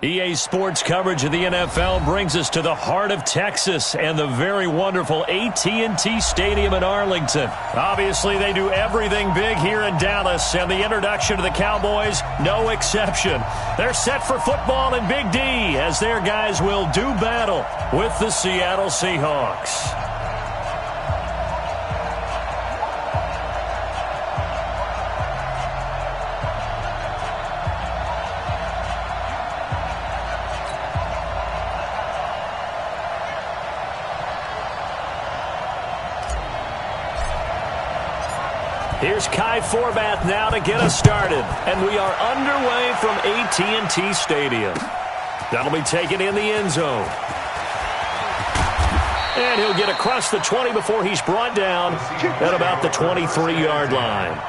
EA Sports coverage of the NFL brings us to the heart of Texas and the very wonderful AT&T Stadium in Arlington. Obviously, they do everything big here in Dallas, and the introduction to the Cowboys, no exception. They're set for football in Big D as their guys will do battle with the Seattle Seahawks. Here's Kai Forbath now to get us started. And we are underway from AT&T Stadium. That'll be taken in the end zone. And he'll get across the 20 before he's brought down at about the 23-yard line.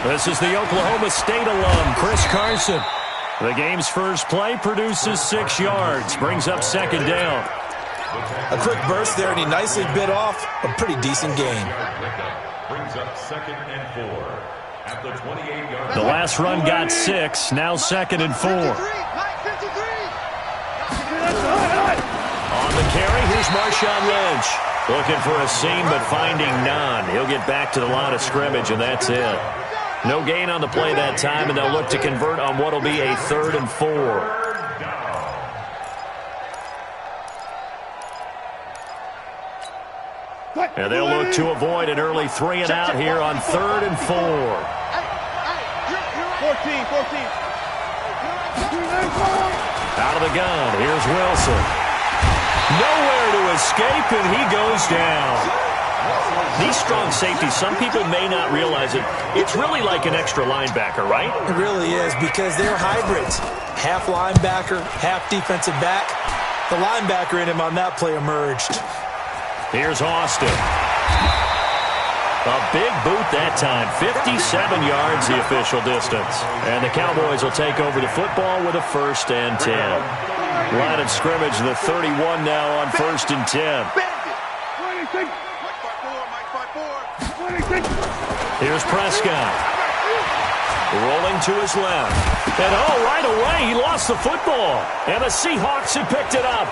This is the Oklahoma State alum, Chris Carson. The game's first play produces 6 yards, brings up second down. A quick burst there, and he nicely bit off a pretty decent gain. Brings up 2nd and 4 at the 28-yard line. The last run got 6, now 2nd and 4. On the carry, here's Marshawn Lynch. Looking for a seam, but finding none. He'll get back to the line of scrimmage, and that's it. No gain on the play that time, and they'll look to convert on what will be a 3rd and 4. And they'll look to avoid an early 3 and out here on 3rd and 4. 14. Out of the gun, here's Wilson. Nowhere to escape, and he goes down. These strong safeties, some people may not realize it. It's really like an extra linebacker, right? It really is, because they're hybrids. Half linebacker, half defensive back. The linebacker in him on that play emerged. Here's Austin. A big boot that time. 57 yards the official distance. And the Cowboys will take over the football with a 1st and 10. Line of scrimmage, the 31 now on 1st and 10. Here's Prescott. Rolling to his left. And right away, he lost the football. And the Seahawks have picked it up.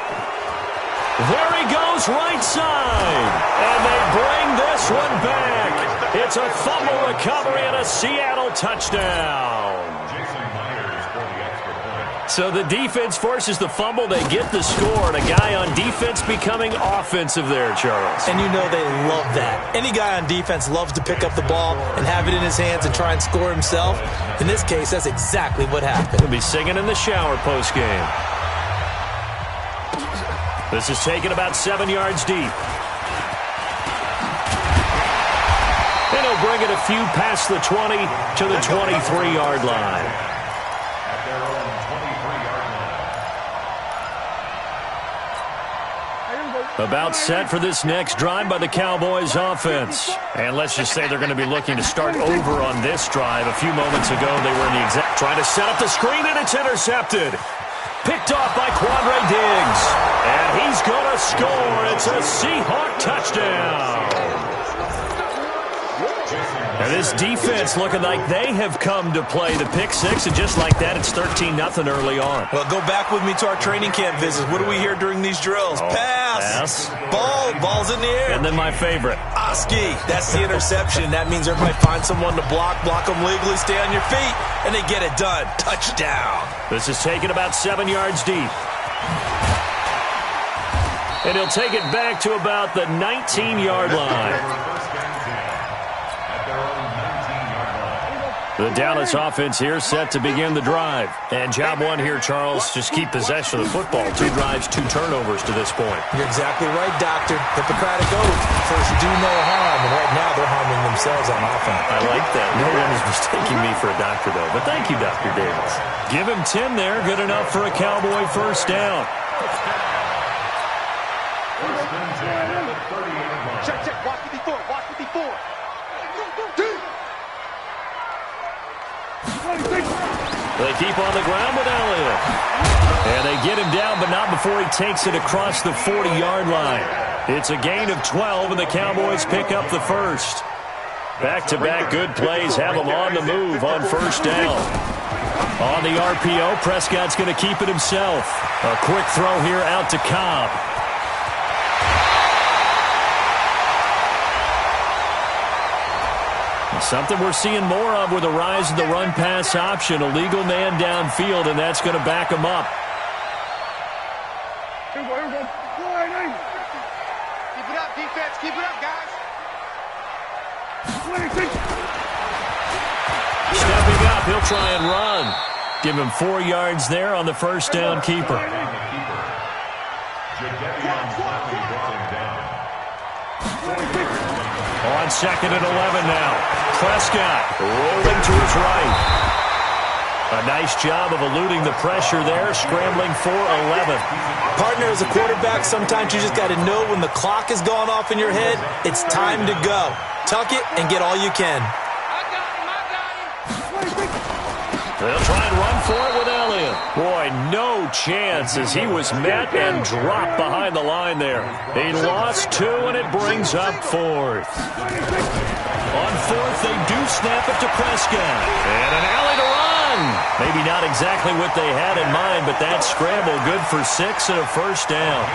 There he goes, right side. And they bring this one back. It's a fumble recovery and a Seattle touchdown. So the defense forces the fumble. They get the score, and a guy on defense becoming offensive there, Charles. And you know they love that. Any guy on defense loves to pick up the ball and have it in his hands and try and score himself. In this case, that's exactly what happened. He'll be singing in the shower postgame. This is taken about 7 yards deep. And he'll bring it a few past the 20 to the 23-yard line. About set for this next drive by the Cowboys offense. And let's just say they're going to be looking to start over on this drive. A few moments ago, they were in the exact... Trying to set up the screen, and it's intercepted. Picked off by Quandre Diggs. And he's going to score. It's a Seahawk touchdown. And this defense looking like they have come to play the pick six, and just like that, it's 13-0 early on. Well, go back with me to our training camp visits. What do we hear during these drills? Pass. Ball's in the air. And then my favorite. Oski. That's the interception. That means everybody finds someone to block them legally, stay on your feet, and they get it done. Touchdown. This is taken about 7 yards deep. And he'll take it back to about the 19-yard line. The Dallas offense here set to begin the drive. And job one here, Charles, just keep possession of the football. 2 drives, 2 turnovers to this point. You're exactly right, Doctor. Hippocratic oath. First, do no harm. And right now, they're harming themselves on offense. I like that. No one is mistaking me for a doctor, though. But thank you, Dr. Davis. Give him 10 there. Good enough for a Cowboy first down. Check. Watch me before. They keep on the ground with Elliott. And they get him down, but not before he takes it across the 40-yard line. It's a gain of 12, and the Cowboys pick up the first. Back-to-back good plays have them on the move on first down. On the RPO, Prescott's going to keep it himself. A quick throw here out to Cobb. Something we're seeing more of with the rise of the run-pass option. A legal man downfield, and that's going to back him up. Here we go. Keep it up, defense. Keep it up, guys. Stepping up, he'll try and run. Give him 4 yards there on the first down keeper. On second and 11 now. Prescott rolling to his right. A nice job of eluding the pressure there, scrambling for 11. Partner, as a quarterback, sometimes you just got to know when the clock has gone off in your head, it's time to go. Tuck it and get all you can. They'll try and run for it with Elliott. Boy, no chance as he was met and dropped behind the line there. He lost 2, and it brings up 4th. On 4th, they do snap it to Prescott. And an alley to run. Maybe not exactly what they had in mind, but that scramble good for 6 and a first down.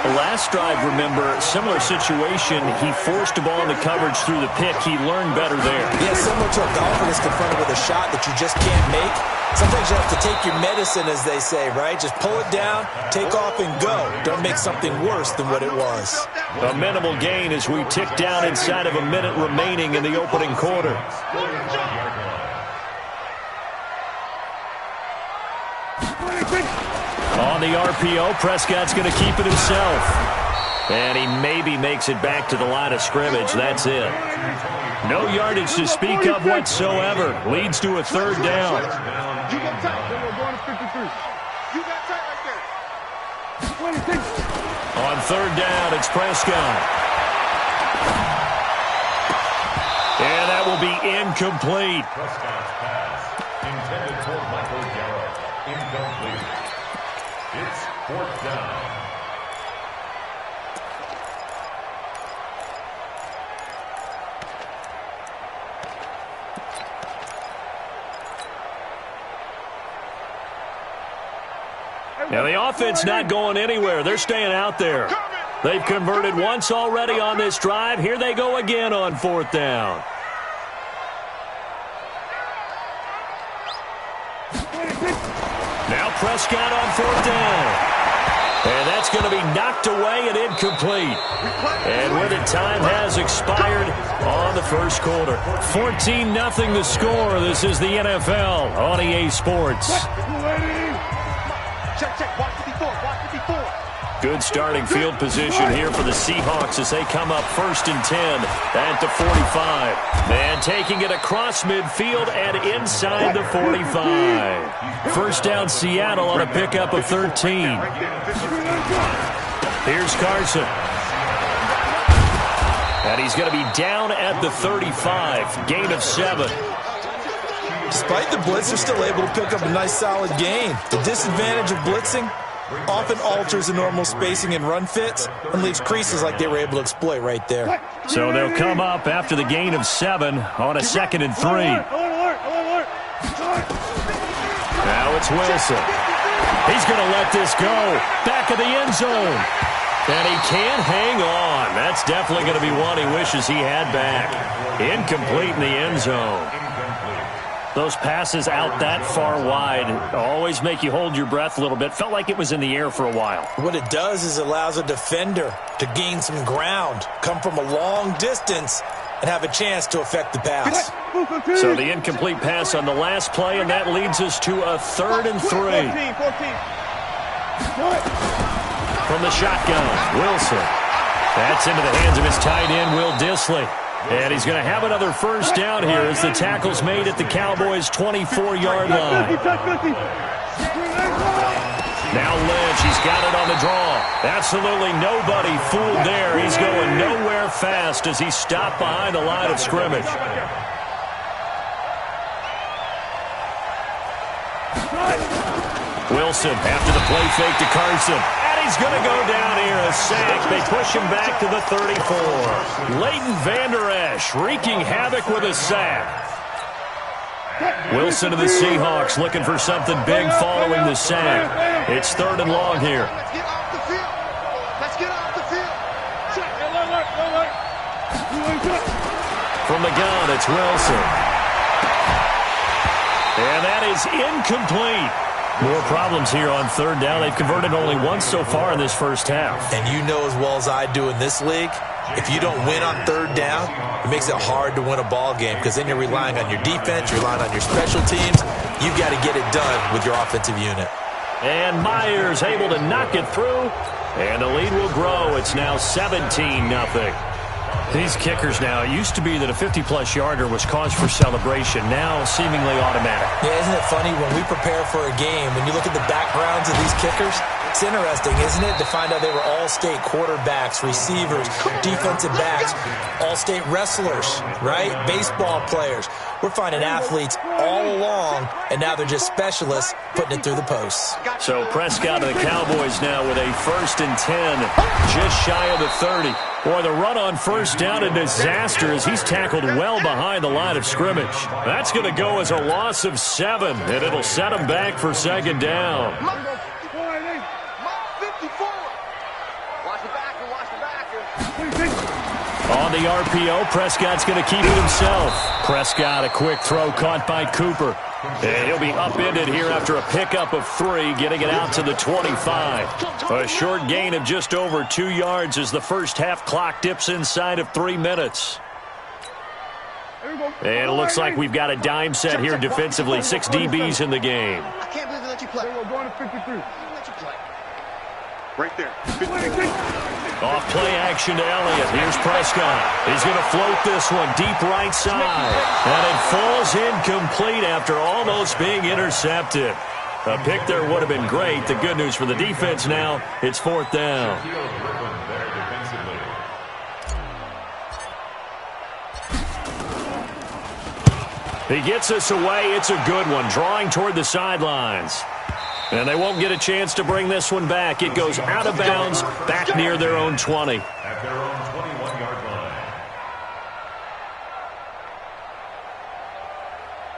The last drive, remember, similar situation. He forced the ball into coverage through the pick. He learned better there. Yeah, similar to a golfer that's confronted with a shot that you just can't make. Sometimes you have to take your medicine, as they say, right? Just pull it down, take off, and go. Don't make something worse than what it was. A minimal gain as we tick down inside of a minute remaining in the opening quarter. On the RPO, Prescott's going to keep it himself. And he maybe makes it back to the line of scrimmage. That's it. No yardage to speak of whatsoever. Leads to a third down. You got tight. We're going to 53. You got tight right there. On third down, it's Prescott. And that will be incomplete. Prescott's pass intended for Michael Gallup. Incomplete. It's 4th down. Now, the offense not going anywhere. They're staying out there. They've converted once already on this drive. Here they go again on 4th down. Now Prescott on 4th down. And that's going to be knocked away and incomplete. And with it, time has expired on the first quarter. 14-0 the score. This is the NFL on EA Sports. Check. Watch it before. Good starting field position here for the Seahawks as they come up 1st and 10 at the 45. And taking it across midfield and inside the 45. First down Seattle on a pickup of 13. Here's Carson. And he's going to be down at the 35. Gain of 7. Despite the blitz, they're still able to pick up a nice solid gain. The disadvantage of blitzing often alters the normal spacing and run fits and leaves creases like they were able to exploit right there. So they'll come up after the gain of 7 on a 2nd and 3. Now it's Wilson. He's going to let this go. Back of the end zone. And he can't hang on. That's definitely going to be one he wishes he had back. Incomplete in the end zone. Those passes out that far wide always make you hold your breath a little bit. Felt like it was in the air for a while. What it does is it allows a defender to gain some ground, come from a long distance, and have a chance to affect the pass. So the incomplete pass on the last play, and that leads us to a 3rd and 3. From the shotgun, Wilson. That's into the hands of his tight end, Will Dissly. And he's going to have another first down here as the tackle's made at the Cowboys' 24-yard line. Now Lynch, he's got it on the draw. Absolutely nobody fooled there. He's going nowhere fast as he's stopped behind the line of scrimmage. Wilson after the play fake to Carson. He's going to go down here, a sack. They push him back to the 34. Leighton Vander Esch wreaking havoc with a sack. Wilson to the Seahawks looking for something big following the sack. It's 3rd and long here. Let's get off the field. Let's get off the field. From the gun, it's Wilson. And that is incomplete. More problems here on 3rd down. They've converted only once so far in this first half. And you know as well as I do in this league, if you don't win on 3rd down, it makes it hard to win a ball game because then you're relying on your defense, you're relying on your special teams. You've got to get it done with your offensive unit. And Myers able to knock it through, and the lead will grow. It's now 17-0. These kickers now, it used to be that a 50-plus yarder was cause for celebration. Now seemingly automatic. Yeah, isn't it funny when we prepare for a game, when you look at the backgrounds of these kickers, it's interesting, isn't it, to find out they were all-state quarterbacks, receivers, defensive backs, all-state wrestlers, right? Baseball players. We're finding athletes all along, and now they're just specialists putting it through the posts. So Prescott and the Cowboys now with a 1st and 10, just shy of the 30. Boy, the run on first down, a disaster as he's tackled well behind the line of scrimmage. That's going to go as a loss of 7, and it'll set him back for 2nd down. On the RPO, Prescott's going to keep it himself. Prescott, a quick throw caught by Cooper. And he'll be upended here after a pickup of 3, getting it out to the 25. A short gain of just over 2 yards as the first half clock dips inside of 3 minutes. And it looks like we've got a dime set here defensively. 6 DBs in the game. I can't believe they let you play. We're going to 53. Let you play. Right there. Off play action to Elliott. Here's Prescott. He's going to float this one deep right side. And it falls incomplete after almost being intercepted. A pick there would have been great. The good news for the defense now, it's 4th down. He gets us away. It's a good one, drawing toward the sidelines. And they won't get a chance to bring this one back. It goes out of bounds, back near their own 20. At their own 21-yard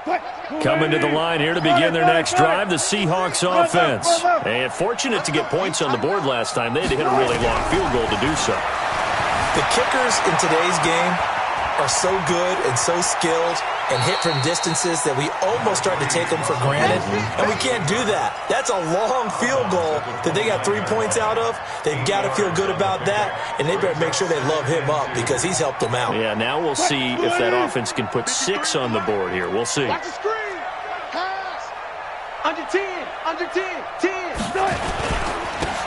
line. Coming to the line here to begin their next drive, the Seahawks offense. And fortunate to get points on the board last time. They had to hit a really long field goal to do so. The kickers in today's game are so good and so skilled and hit from distances that we almost start to take them for granted, and we can't do that. That's a long field goal that they got 3 points out of. They've got to feel good about that, and they better make sure they love him up because he's helped them out. Yeah, now we'll see if that offense can put 6 on the board here. We'll see. Watch the screen. Pass. Under 10. Under 10. 10.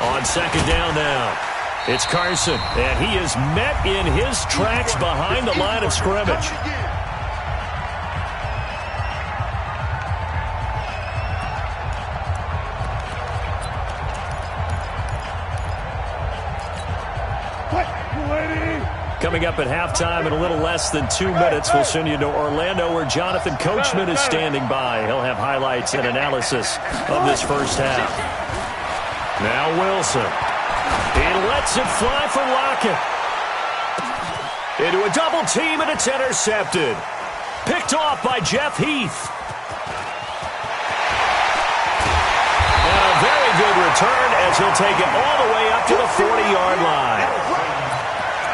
On 2nd down now, it's Carson, and he is met in his tracks behind the line of scrimmage. Coming up at halftime in a little less than 2 minutes, we'll send you to Orlando where Jonathan Coachman is standing by. He'll have highlights and analysis of this first half. Now Wilson. He lets it fly for Lockett. Into a double team, and it's intercepted. Picked off by Jeff Heath. And a very good return as he'll take it all the way up to the 40-yard line.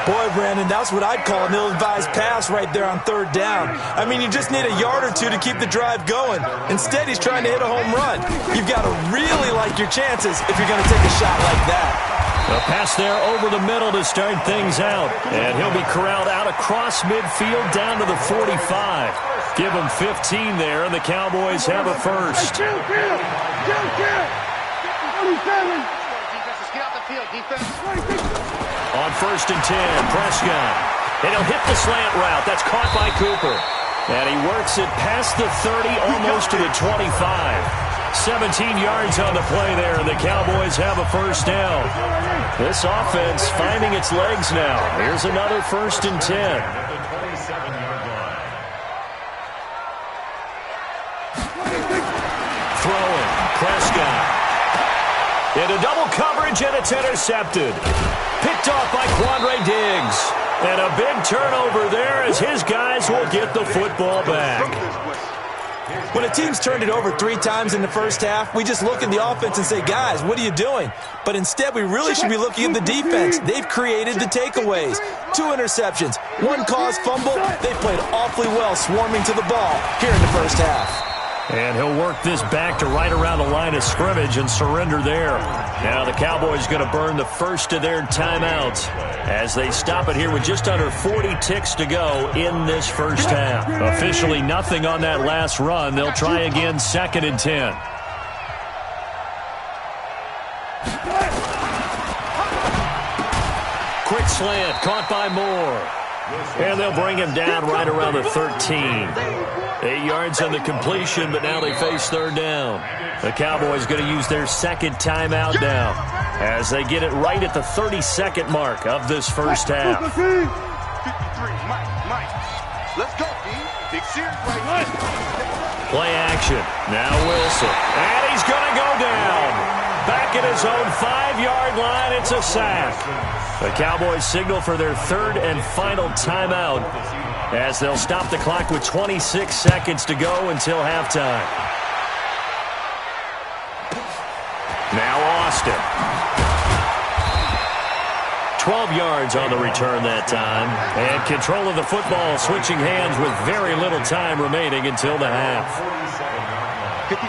Boy, Brandon, that's what I'd call an ill-advised pass right there on third down. I mean, you just need a yard or two to keep the drive going. Instead, he's trying to hit a home run. You've got to really like your chances if you're going to take a shot like that. A pass there over the middle to start things out. And he'll be corralled out across midfield down to the 45. Give him 15 there, and the Cowboys have a first. Get out the field, defense. On 1st and 10, Prescott. And he'll hit the slant route. That's caught by Cooper. And he works it past the 30, almost to the 25. 17 yards on the play there, and the Cowboys have a first down. This offense finding its legs now. Here's another 1st and 10. Throwing, Prescott. Into double coverage, and it's intercepted. Picked off by Quandre Diggs. And a big turnover there as his guys will get the football back. When a team's turned it over 3 times in the first half, we just look at the offense and say, guys, what are you doing? But instead, we really should be looking at the defense. They've created the takeaways. 2 interceptions, 1 caused fumble. They played awfully well swarming to the ball here in the first half. And he'll work this back to right around the line of scrimmage and surrender there. Now the Cowboys going to burn the first of their timeouts as they stop it here with just under 40 ticks to go in this first half. Officially nothing on that last run. They'll try again 2nd and 10. Quick slant caught by Moore. And they'll bring him down right around the 13. 8 yards on the completion, but now they face 3rd down. The Cowboys going to use their 2nd timeout now as they get it right at the 32nd mark of this first half. 53, Mike. Let's go, D. Big series right here. Play action. Now Wilson. And he's going to go down. Back at his own 5-yard line, it's a sack. The Cowboys signal for their 3rd and final timeout as they'll stop the clock with 26 seconds to go until halftime. Now Austin. 12 yards on the return that time. And control of the football switching hands with very little time remaining until the half.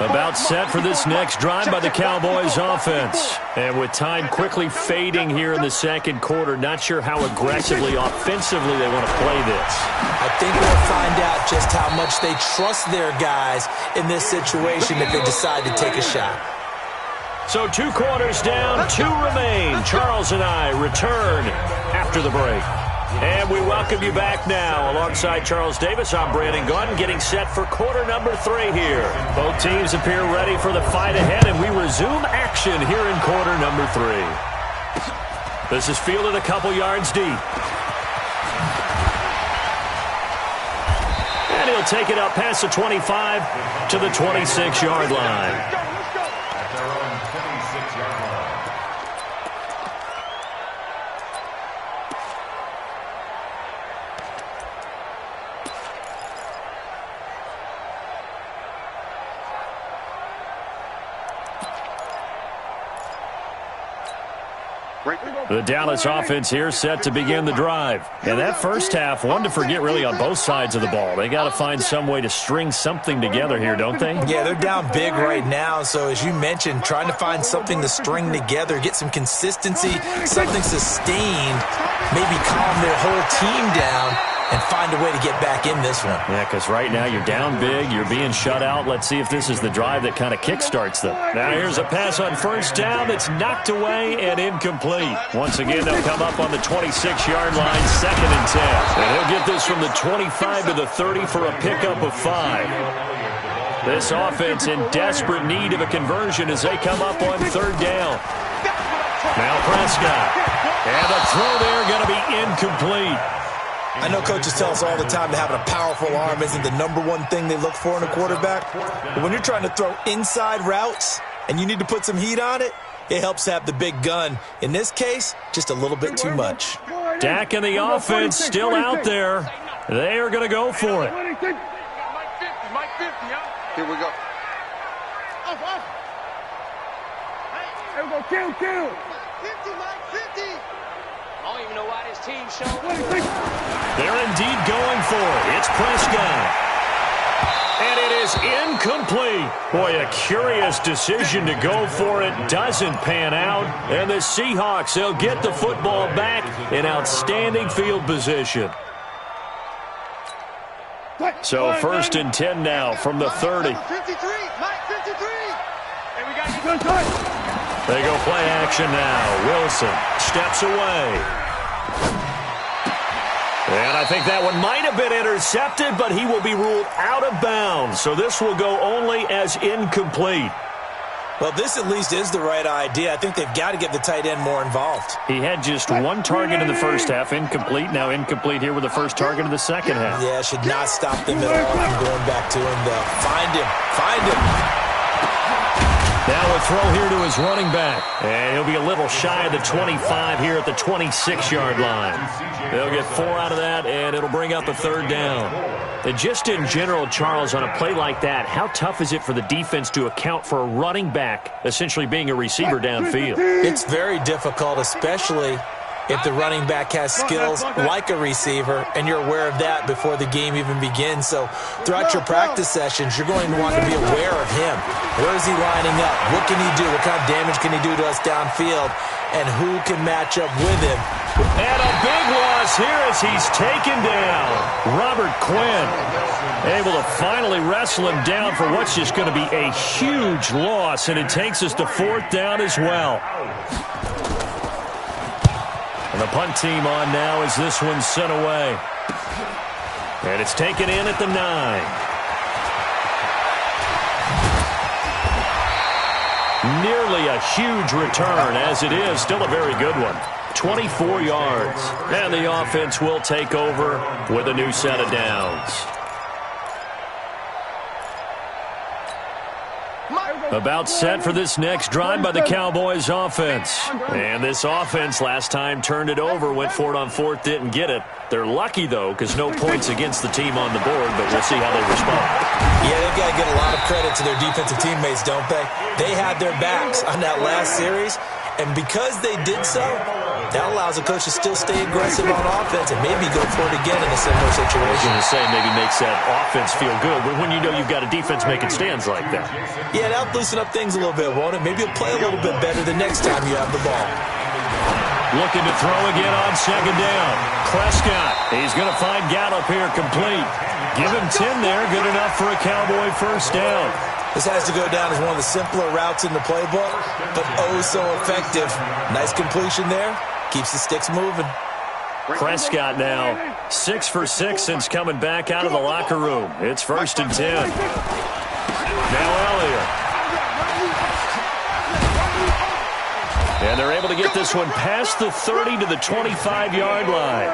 About set for this next drive by the Cowboys offense. And with time quickly fading here in the 2nd quarter, not sure how aggressively, offensively they want to play this. I think we'll find out just how much they trust their guys in this situation if they decide to take a shot. So 2 quarters down, 2 remain. Charles and I return after the break. And we welcome you back now. Alongside Charles Davis, I'm Brandon Gunn, getting set for quarter number 3 here. Both teams appear ready for the fight ahead, and we resume action here in quarter number 3. This is fielded a couple yards deep. And he'll take it up past the 25 to the 26-yard line. The Dallas offense here set to begin the drive. And that first half, one to forget really on both sides of the ball. They got to find some way to string something together here, don't they? Yeah, they're down big right now. So as you mentioned, trying to find something to string together, get some consistency, something sustained, maybe calm their whole team down and find a way to get back in this one. Yeah, because right now you're down big, you're being shut out. Let's see if this is the drive that kind of kickstarts them. Now here's a pass on first down that's knocked away and incomplete. Once again, they'll come up on the 26-yard line, 2nd and 10. And he'll get this from the 25 to the 30 for a pickup of 5. This offense in desperate need of a conversion as they come up on 3rd down. Now Prescott. And the throw there going to be incomplete. I know coaches tell us all the time that having a powerful arm isn't the #1 thing they look for in a quarterback. But when you're trying to throw inside routes and you need to put some heat on it, it helps to have the big gun. In this case, just a little bit too much. Dak and the offense still out there. They are going to go for it. Mike 50, Here we go. Off. Here we go, kill. 50, Mike 50. I don't even know why this team showed. They're indeed going for it. It's Prescott. And it is incomplete. Boy, a curious decision to go for it. Doesn't pan out. And the Seahawks, they'll get the football back in outstanding field position. So 1st and 10 now from the 30. 53, Mike 53. And we got They go play action now. Wilson steps away. And I think that one might have been intercepted, but he will be ruled out of bounds. So this will go only as incomplete. Well, this at least is the right idea. I think they've got to get the tight end more involved. He had just one target in the first half, incomplete. Now incomplete here with the first target of the second half. Yeah, should not stop them at all from going back to him, though. Find him. Now a throw here to his running back. And he'll be a little shy of the 25 here at the 26-yard line. They'll get 4 out of that, and it'll bring up a 3rd down. And just in general, Charles, on a play like that, how tough is it for the defense to account for a running back essentially being a receiver downfield? It's very difficult, especially if the running back has skills like a receiver, and you're aware of that before the game even begins. So throughout your practice sessions, you're going to want to be aware of him. Where is he lining up? What can he do? What kind of damage can he do to us downfield? And who can match up with him? And a big loss here as he's taken down. Robert Quinn able to finally wrestle him down for what's just going to be a huge loss, and it takes us to 4th down as well. And the punt team on now as this one's sent away. And it's taken in at the 9. Nearly a huge return, as it is still a very good one. 24 yards. And the offense will take over with a new set of downs. About set for this next drive by the Cowboys offense. And this offense last time turned it over, went for it on 4th, didn't get it. They're lucky, though, because no points against the team on the board, but we'll see how they respond. Yeah, they've got to get a lot of credit to their defensive teammates, don't they? They had their backs on that last series, and because they did so, that allows a coach to still stay aggressive on offense and maybe go for it again in a similar situation. I was going to say maybe makes that offense feel good, but when you know you've got a defense making stands like that. Yeah, that'll loosen up things a little bit, won't it? Maybe you'll play a little bit better the next time you have the ball. Looking to throw again on 2nd down. Prescott, he's going to find Gallup here complete. Give him 10 there, good enough for a Cowboy 1st down. This has to go down as one of the simpler routes in the playbook, but oh so effective. Nice completion there. Keeps the sticks moving. Prescott now 6 for 6 since coming back out of the locker room. It's 1st and 10. Now Elliott. And they're able to get this one past the 30 to the 25-yard line.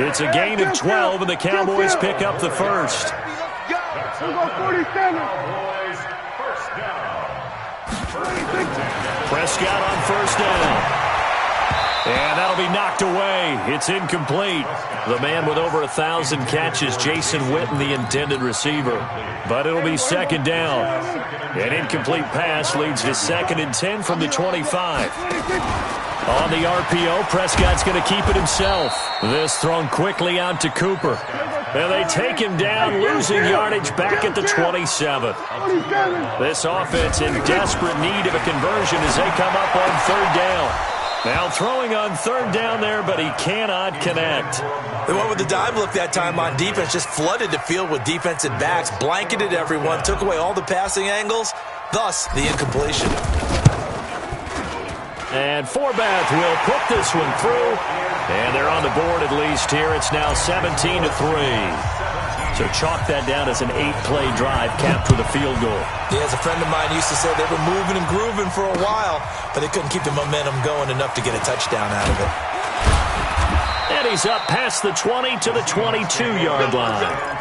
It's a gain of 12, and the Cowboys pick up the 1st. Prescott on 1st down. And that'll be knocked away. It's incomplete. The man with over 1,000 catches, Jason Witten, the intended receiver. But it'll be 2nd down. An incomplete pass leads to 2nd and 10 from the 25. On the RPO, Prescott's going to keep it himself. This thrown quickly out to Cooper. And they take him down, losing yardage back at the 27. This offense in desperate need of a conversion as they come up on 3rd down. Now throwing on 3rd down there, but he cannot connect. They went with the dime look that time on defense, just flooded the field with defensive backs, blanketed everyone, took away all the passing angles, thus the incompletion. And Forbath will put this one through, and they're on the board at least here. It's now 17-3. So chalk that down as an 8-play drive capped with a field goal. Yeah, as a friend of mine used to say, they were moving and grooving for a while, but they couldn't keep the momentum going enough to get a touchdown out of it. And he's up past the 20 to the 22-yard line.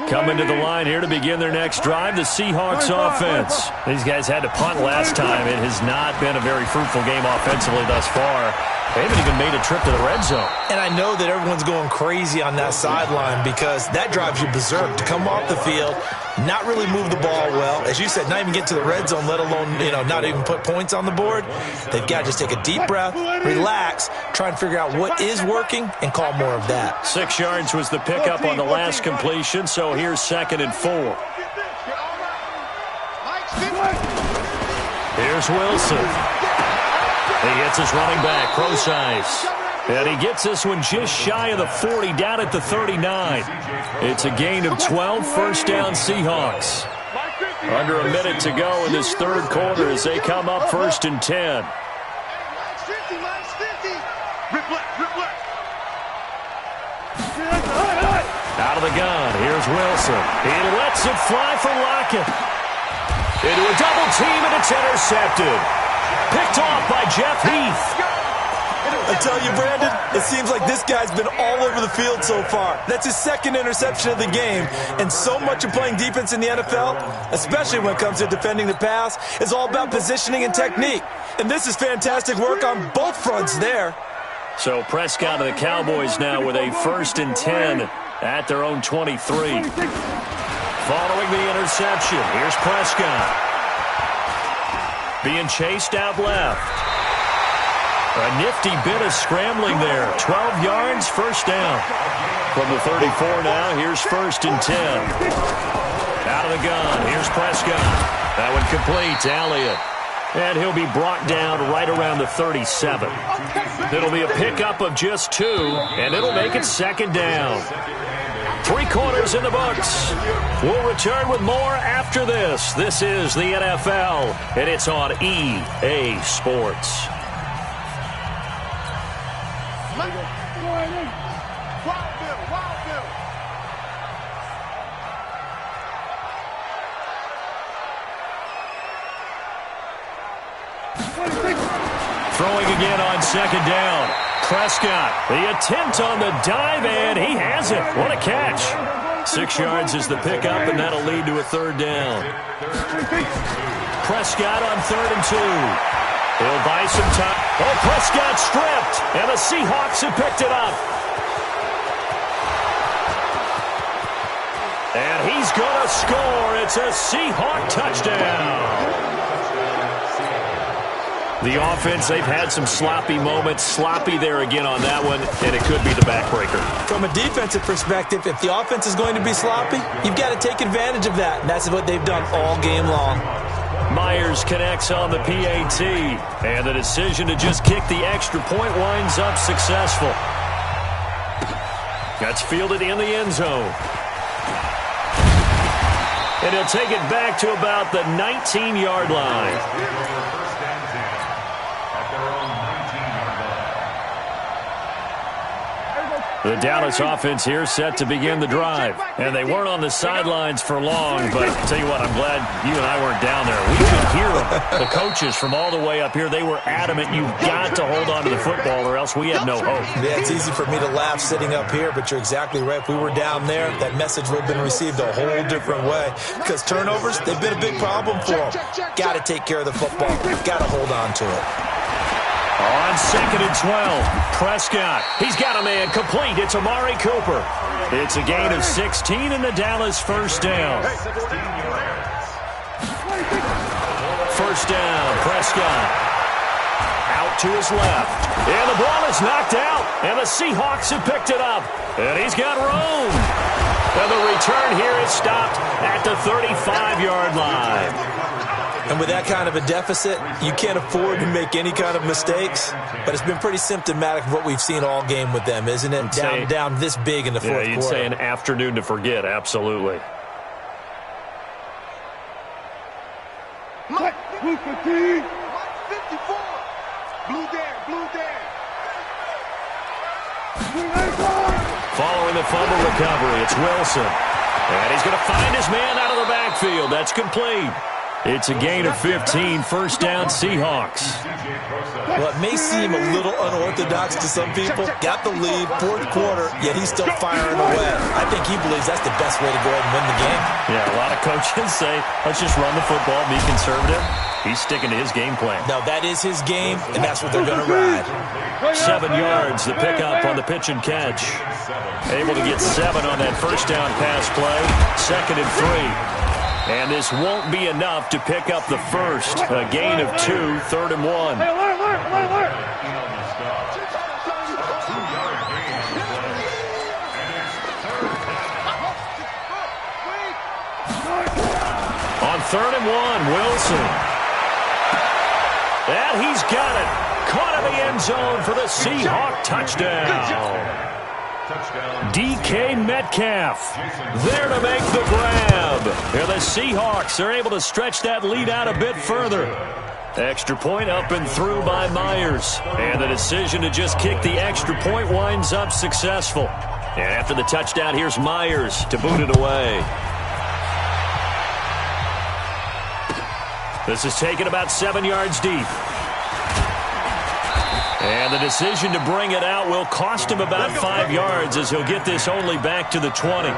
Coming to the line here to begin their next drive, the Seahawks offense. These guys had to punt last time. It has not been a very fruitful game offensively thus far. They haven't even made a trip to the red zone. And I know that everyone's going crazy on that sideline because that drives you berserk to come off the field, not really move the ball well. As you said, not even get to the red zone, let alone, not even put points on the board. They've got to just take a deep breath, relax, try and figure out what is working, and call more of that. 6 yards was the pickup on the last completion, so here's 2nd and 4. Here's Wilson. He gets his running back, Procise. And he gets this one just shy of the 40, down at the 39. It's a gain of 12, first down Seahawks. Under a minute to go in this third quarter as they come up 1st and 10. Out of the gun, here's Wilson. He lets it fly for Lockett. Into a double team, and it's intercepted. Picked off by Jeff Heath. I tell you, Brandon, it seems like this guy's been all over the field so far. That's his 2nd interception of the game. And so much of playing defense in the NFL, especially when it comes to defending the pass, is all about positioning and technique. And this is fantastic work on both fronts there. So Prescott and the Cowboys now with a 1st and 10 at their own 23. Following the interception, here's Prescott. Being chased out left. A nifty bit of scrambling there. 12 yards, first down. From the 34 now, here's 1st and 10. Out of the gun, here's Prescott. That one complete to Elliott. And he'll be brought down right around the 37. It'll be a pickup of just 2, and it'll make it 2nd down. 3 quarters in the books. We'll return with more after this. This is the NFL, and it's on EA Sports. Throwing again on 2nd down. Prescott, the attempt on the dive, and he has it. What a catch. 6 yards is the pickup, and that'll lead to a 3rd down. Prescott on 3rd and 2. He'll buy some time. Oh, Prescott stripped, and the Seahawks have picked it up. And he's going to score. It's a Seahawk touchdown. The offense, they've had some sloppy moments. Sloppy there again on that one, and it could be the backbreaker. From a defensive perspective, if the offense is going to be sloppy, you've got to take advantage of that, and that's what they've done all game long. Myers connects on the PAT, and the decision to just kick the extra point winds up successful. That's fielded in the end zone. And he'll take it back to about the 19-yard line. The Dallas offense here set to begin the drive. And they weren't on the sidelines for long, but I'll tell you what, I'm glad you and I weren't down there. We could hear them. The coaches from all the way up here, they were adamant you've got to hold on to the football or else we have no hope. Yeah, it's easy for me to laugh sitting up here, but you're exactly right. If we were down there, that message would have been received a whole different way. Because turnovers, they've been a big problem for them. Got to take care of the football. Got to hold on to it. On 2nd and 12, Prescott. He's got a man complete. It's Amari Cooper. It's a gain of 16 in the Dallas 1st down. 1st down, Prescott. Out to his left. And the ball is knocked out. And the Seahawks have picked it up. And he's got room. And the return here is stopped at the 35-yard line. And with that kind of a deficit, you can't afford to make any kind of mistakes. But it's been pretty symptomatic of what we've seen all game with them, isn't it? Down this big in the fourth quarter. You'd say an afternoon to forget, absolutely. the fumble recovery. It's Wilson. And he's going to find his man out of the backfield. That's complete. It's a gain of 15, first down Seahawks. Well, it may seem a little unorthodox to some people. Got the lead, fourth quarter, yet he's still firing away. I think he believes that's the best way to go ahead and win the game. Yeah, a lot of coaches say, let's just run the football, be conservative. He's sticking to his game plan. No, that is his game, and that's what they're going to ride. 7 yards, the pickup on the pitch and catch. Able to get 7 on that first down pass play. 2nd and 3. And this won't be enough to pick up the first. A gain of 2, 3rd and 1. Hey, alert. On 3rd and 1, Wilson. And he's got it. Caught in the end zone for the Seahawk touchdown. DK Metcalf there to make the grab. And the Seahawks are able to stretch that lead out a bit further. Extra point up and through by Myers. And the decision to just kick the extra point winds up successful. And after the touchdown, here's Myers to boot it away. This is taken about 7 yards deep. And the decision to bring it out will cost him about 5 yards as he'll get this only back to the 20.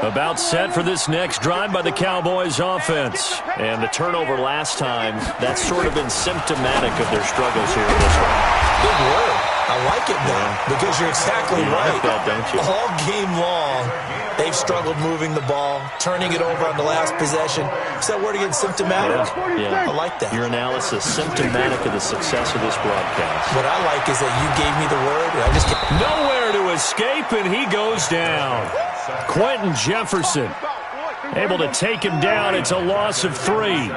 About set for this next drive by the Cowboys offense. And the turnover last time, that's sort of been symptomatic of their struggles here in this one. Big word. I like it now because you're exactly right. Like that, don't you? All game long, they've struggled moving the ball, turning it over on the last possession. Is that word again, symptomatic? Yeah. I like that. Your analysis, symptomatic of the success of this broadcast. What I like is that you gave me the word, and I just can't. Nowhere to escape, and he goes down. Quentin Jefferson able to take him down. It's a loss of 3.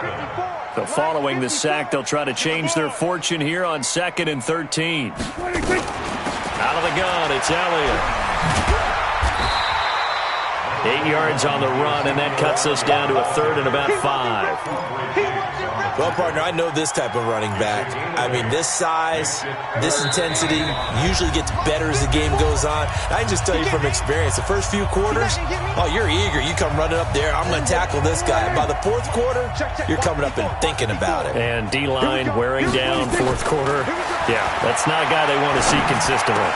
So following the sack, they'll try to change their fortune here on 2nd and 13. Out of the gun, it's Elliott. 8 yards on the run, and that cuts us down to a 3rd and about 5. Well, partner, I know this type of running back. I mean, this size, this intensity usually gets better as the game goes on. I can just tell you from experience, the first few quarters, oh, you're eager. You come running up there, I'm going to tackle this guy. By the fourth quarter, you're coming up and thinking about it. And D-line wearing down fourth quarter. Yeah, that's not a guy they want to see consistently.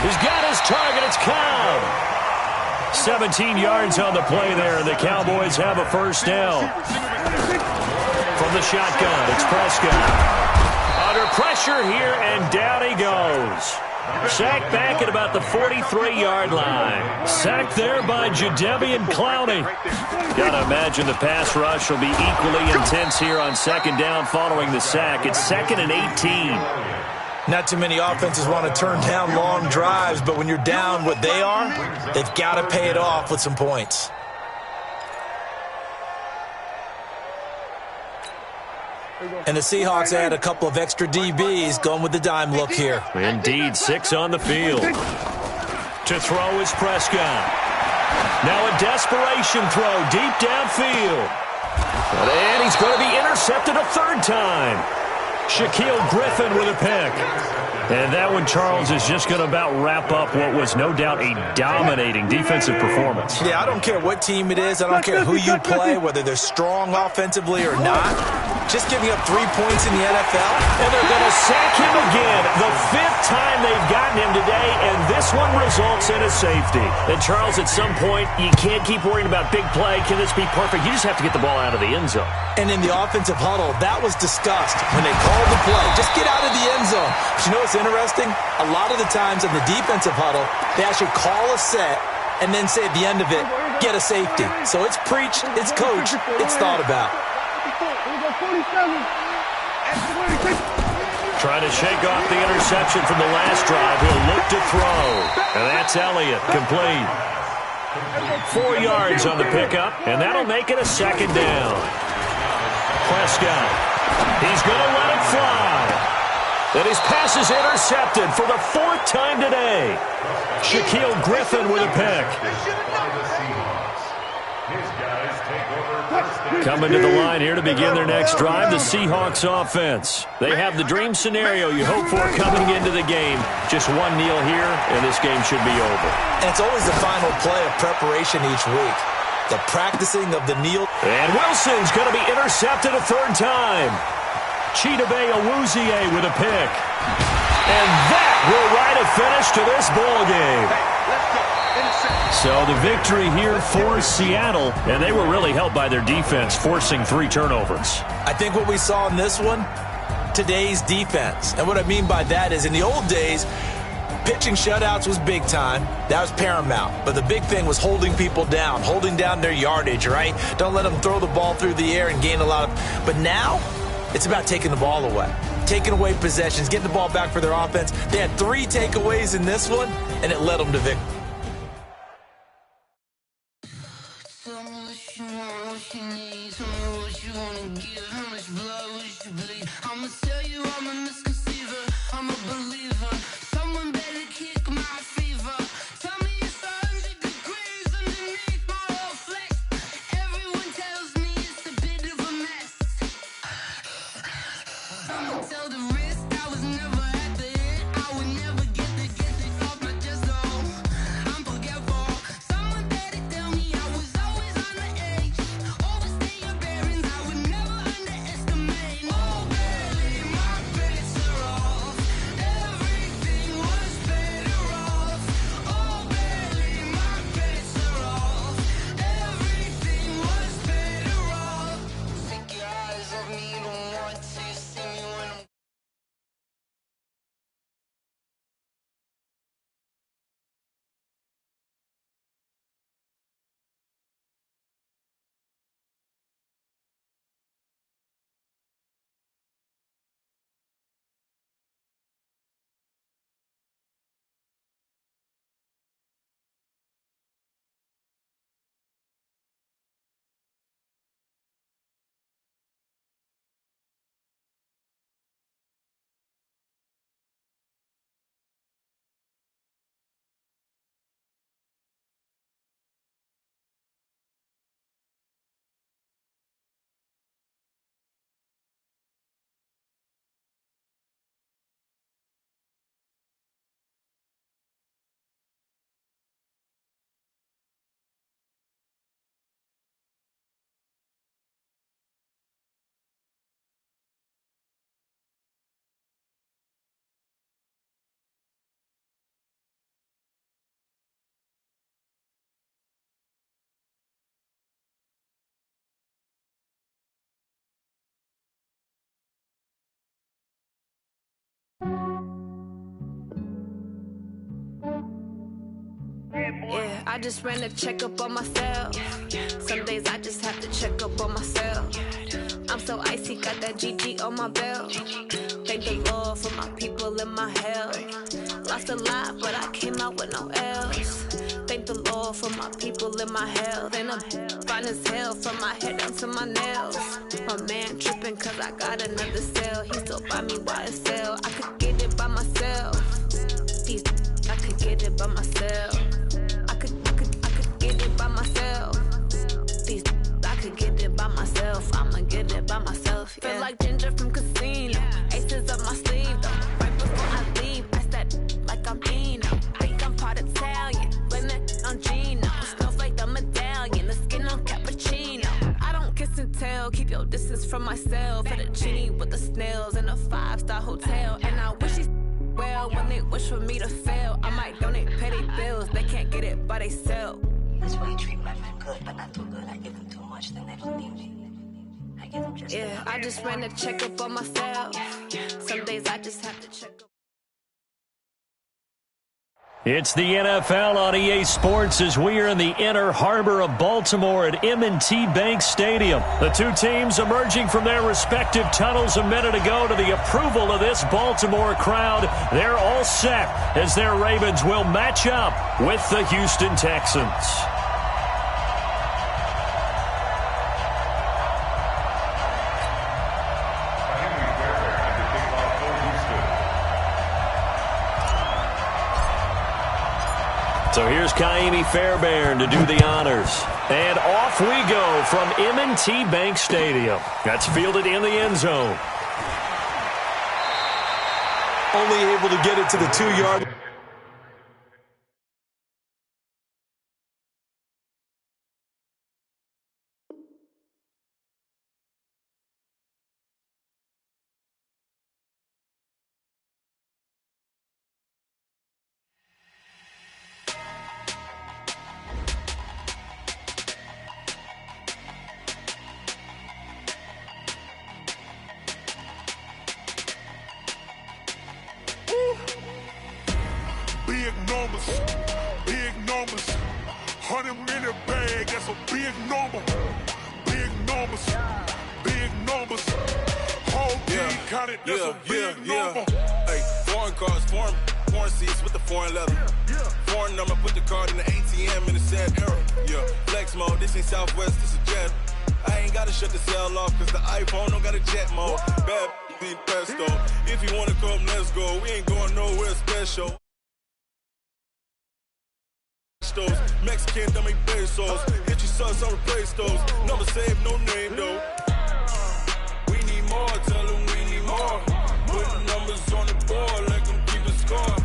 He's got his target. It's Cobb. 17 yards on the play there, and the Cowboys have a first down. From the shotgun, it's Prescott. Under pressure here, and down he goes. Sacked back at about the 43-yard line. Sacked there by Jadeveon Clowney. Got to imagine the pass rush will be equally intense here on 2nd down following the sack. It's 2nd and 18. Not too many offenses want to turn down long drives, but when you're down what they are, they've got to pay it off with some points. And the Seahawks add a couple of extra DBs going with the dime look here. Indeed, 6 on the field. To throw is Prescott. Now a desperation throw deep downfield. And he's going to be intercepted a 3rd time. Shaquille Griffin with a pick. And that one, Charles, is just going to about wrap up what was no doubt a dominating defensive performance. Yeah, I don't care what team it is. I don't care who you play, whether they're strong offensively or not. Just giving up 3 points in the NFL. And they're going to sack him again. The 5th time they've gotten him today, and this one results in a safety. And, Charles, at some point, you can't keep worrying about big play. Can this be perfect? You just have to get the ball out of the end zone. And in the offensive huddle, that was discussed when they called the play. Just get out of the end zone. But you know what's interesting? A lot of the times in the defensive huddle, they actually call a set and then say at the end of it, get a safety. So it's preached, it's coached, it's thought about. Trying to shake off the interception from the last drive. He'll look to throw. And that's Elliott, complete. 4 yards on the pickup, and that'll make it a 2nd down. Prescott. He's going to let it fly. And his pass is intercepted for the 4th time today. Shaquille Griffin with a pick. His guys take over first and Coming to the line here to begin their next drive, the Seahawks offense. They have the dream scenario you hope for coming into the game. Just one kneel here, and this game should be over. And it's always the final play of preparation each week. The practicing of the kneel. And Wilson's going to be intercepted a third time. Chidobe Awuzie with a pick. And that will write a finish to this ball game. So the victory here for Seattle, and they were really helped by their defense, forcing 3 turnovers. I think what we saw in this one, today's defense. And what I mean by that is in the old days, pitching shutouts was big time. That was paramount. But the big thing was holding people down, holding down their yardage, right? Don't let them throw the ball through the air and gain a lot of. But now, it's about taking the ball away, taking away possessions, getting the ball back for their offense. They had 3 takeaways in this one, and it led them to victory. Yeah, I just ran a checkup on myself. Some days I just have to check up on myself. I'm so icy, got that GG on my belt. Thank the Lord for my people in my health. Lost a lot, but I came out with no else. Thank the Lord for my people in my health. And I'm fine as hell from my head down to my nails. My man tripping cause I got another cell. He still buy me YSL. I could get it by myself. These I could get it by myself. I could get it by myself. These I could get it by myself. I'ma get it by myself. Yeah. Feel like Ginger from Casino. Aces up my sleeve though. Right before I leave, that's that like I'm Eno. Think I'm part Italian. Blame it on Gino. Smells like the medallion. The skin on cappuccino. I don't kiss and tell. Keep your distance from myself. For the genie with the snails in a 5-star hotel. And I wish he's well when they wish for me to fail. I might donate petty bills. They can't get it by they sell. That's why you treat my men good, but not too good. I give them too much, then they don't need me. I give them just yeah, I just ran a checkup on myself. Some days I just have to check up. It's the NFL on EA Sports as we are in the inner harbor of Baltimore at M&T Bank Stadium. The two teams emerging from their respective tunnels a minute ago to the approval of this Baltimore crowd. They're all set as their Ravens will match up with the Houston Texans. So here's Kaimi Fairbairn to do the honors. And off we go from M&T Bank Stadium. That's fielded in the end zone. Only able to get it to the 2-yard. Big numbers, big numbers. 100-minute bag, that's a big number. Big numbers, big numbers. Whole team counted, that's a big number. Hey, foreign cars, foreign seats with the foreign leather. Foreign number, put the card in the ATM in the sad era. Yeah, flex mode, this ain't Southwest, this is Jet. I ain't gotta shut the cell off, cause the iPhone don't got a jet mode. Bad beat pesto. If you wanna come, let's go. We ain't going nowhere special. Mexican, don't make pesos. Hit your sons, I'll replace those. Number saved, no name though. We need more, tell them we need more. Put numbers on the board, like them keeping score.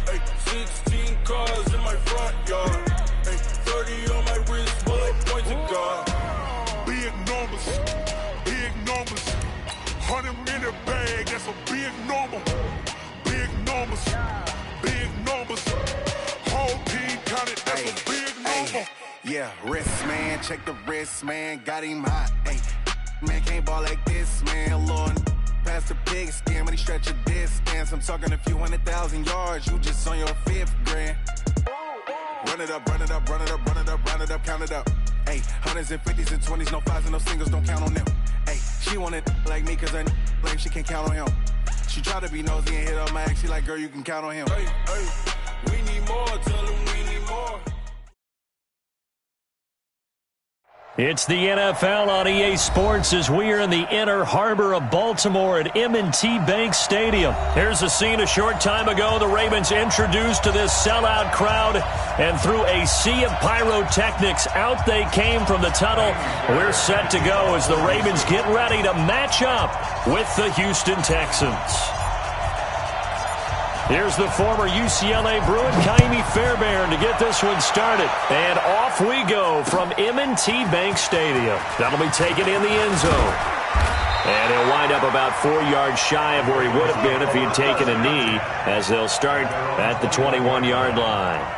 Hey, 16 cars in my front yard. Hey, 30 on my wrist, bullet point to God. Big numbers, big numbers. 100-minute bag, that's a big number. Big numbers, big numbers. Whole team counted, that's a big number. Yeah, wrist man, check the wrist man, got him hot. Ay, man can't ball like this, man. Lord, past the pig skin when he stretch a distance. I'm talking a few 100,000 yards, you just on your 5th grand. Run it up, run it up, run it up, run it up, run it up, count it up. Ay, 100s and 50s and 20s, no 5s and no singles, don't count on them. Ay, she wanted like me cause I like she can't count on him. She tried to be nosy and hit up my ex, she like, girl, you can count on him. Hey, hey, we need more, tell them we need more. It's the NFL on EA Sports as we are in the inner harbor of Baltimore at M&T Bank Stadium. Here's a scene a short time ago. The Ravens introduced to this sellout crowd, and through a sea of pyrotechnics, out they came from the tunnel. We're set to go as the Ravens get ready to match up with the Houston Texans. Here's the former UCLA Bruin, Kaimi Fairbairn, to get this one started. And off we go from M&T Bank Stadium. That'll be taken in the end zone. And he'll wind up about 4 yards shy of where he would have been if he had taken a knee, as they'll start at the 21-yard line.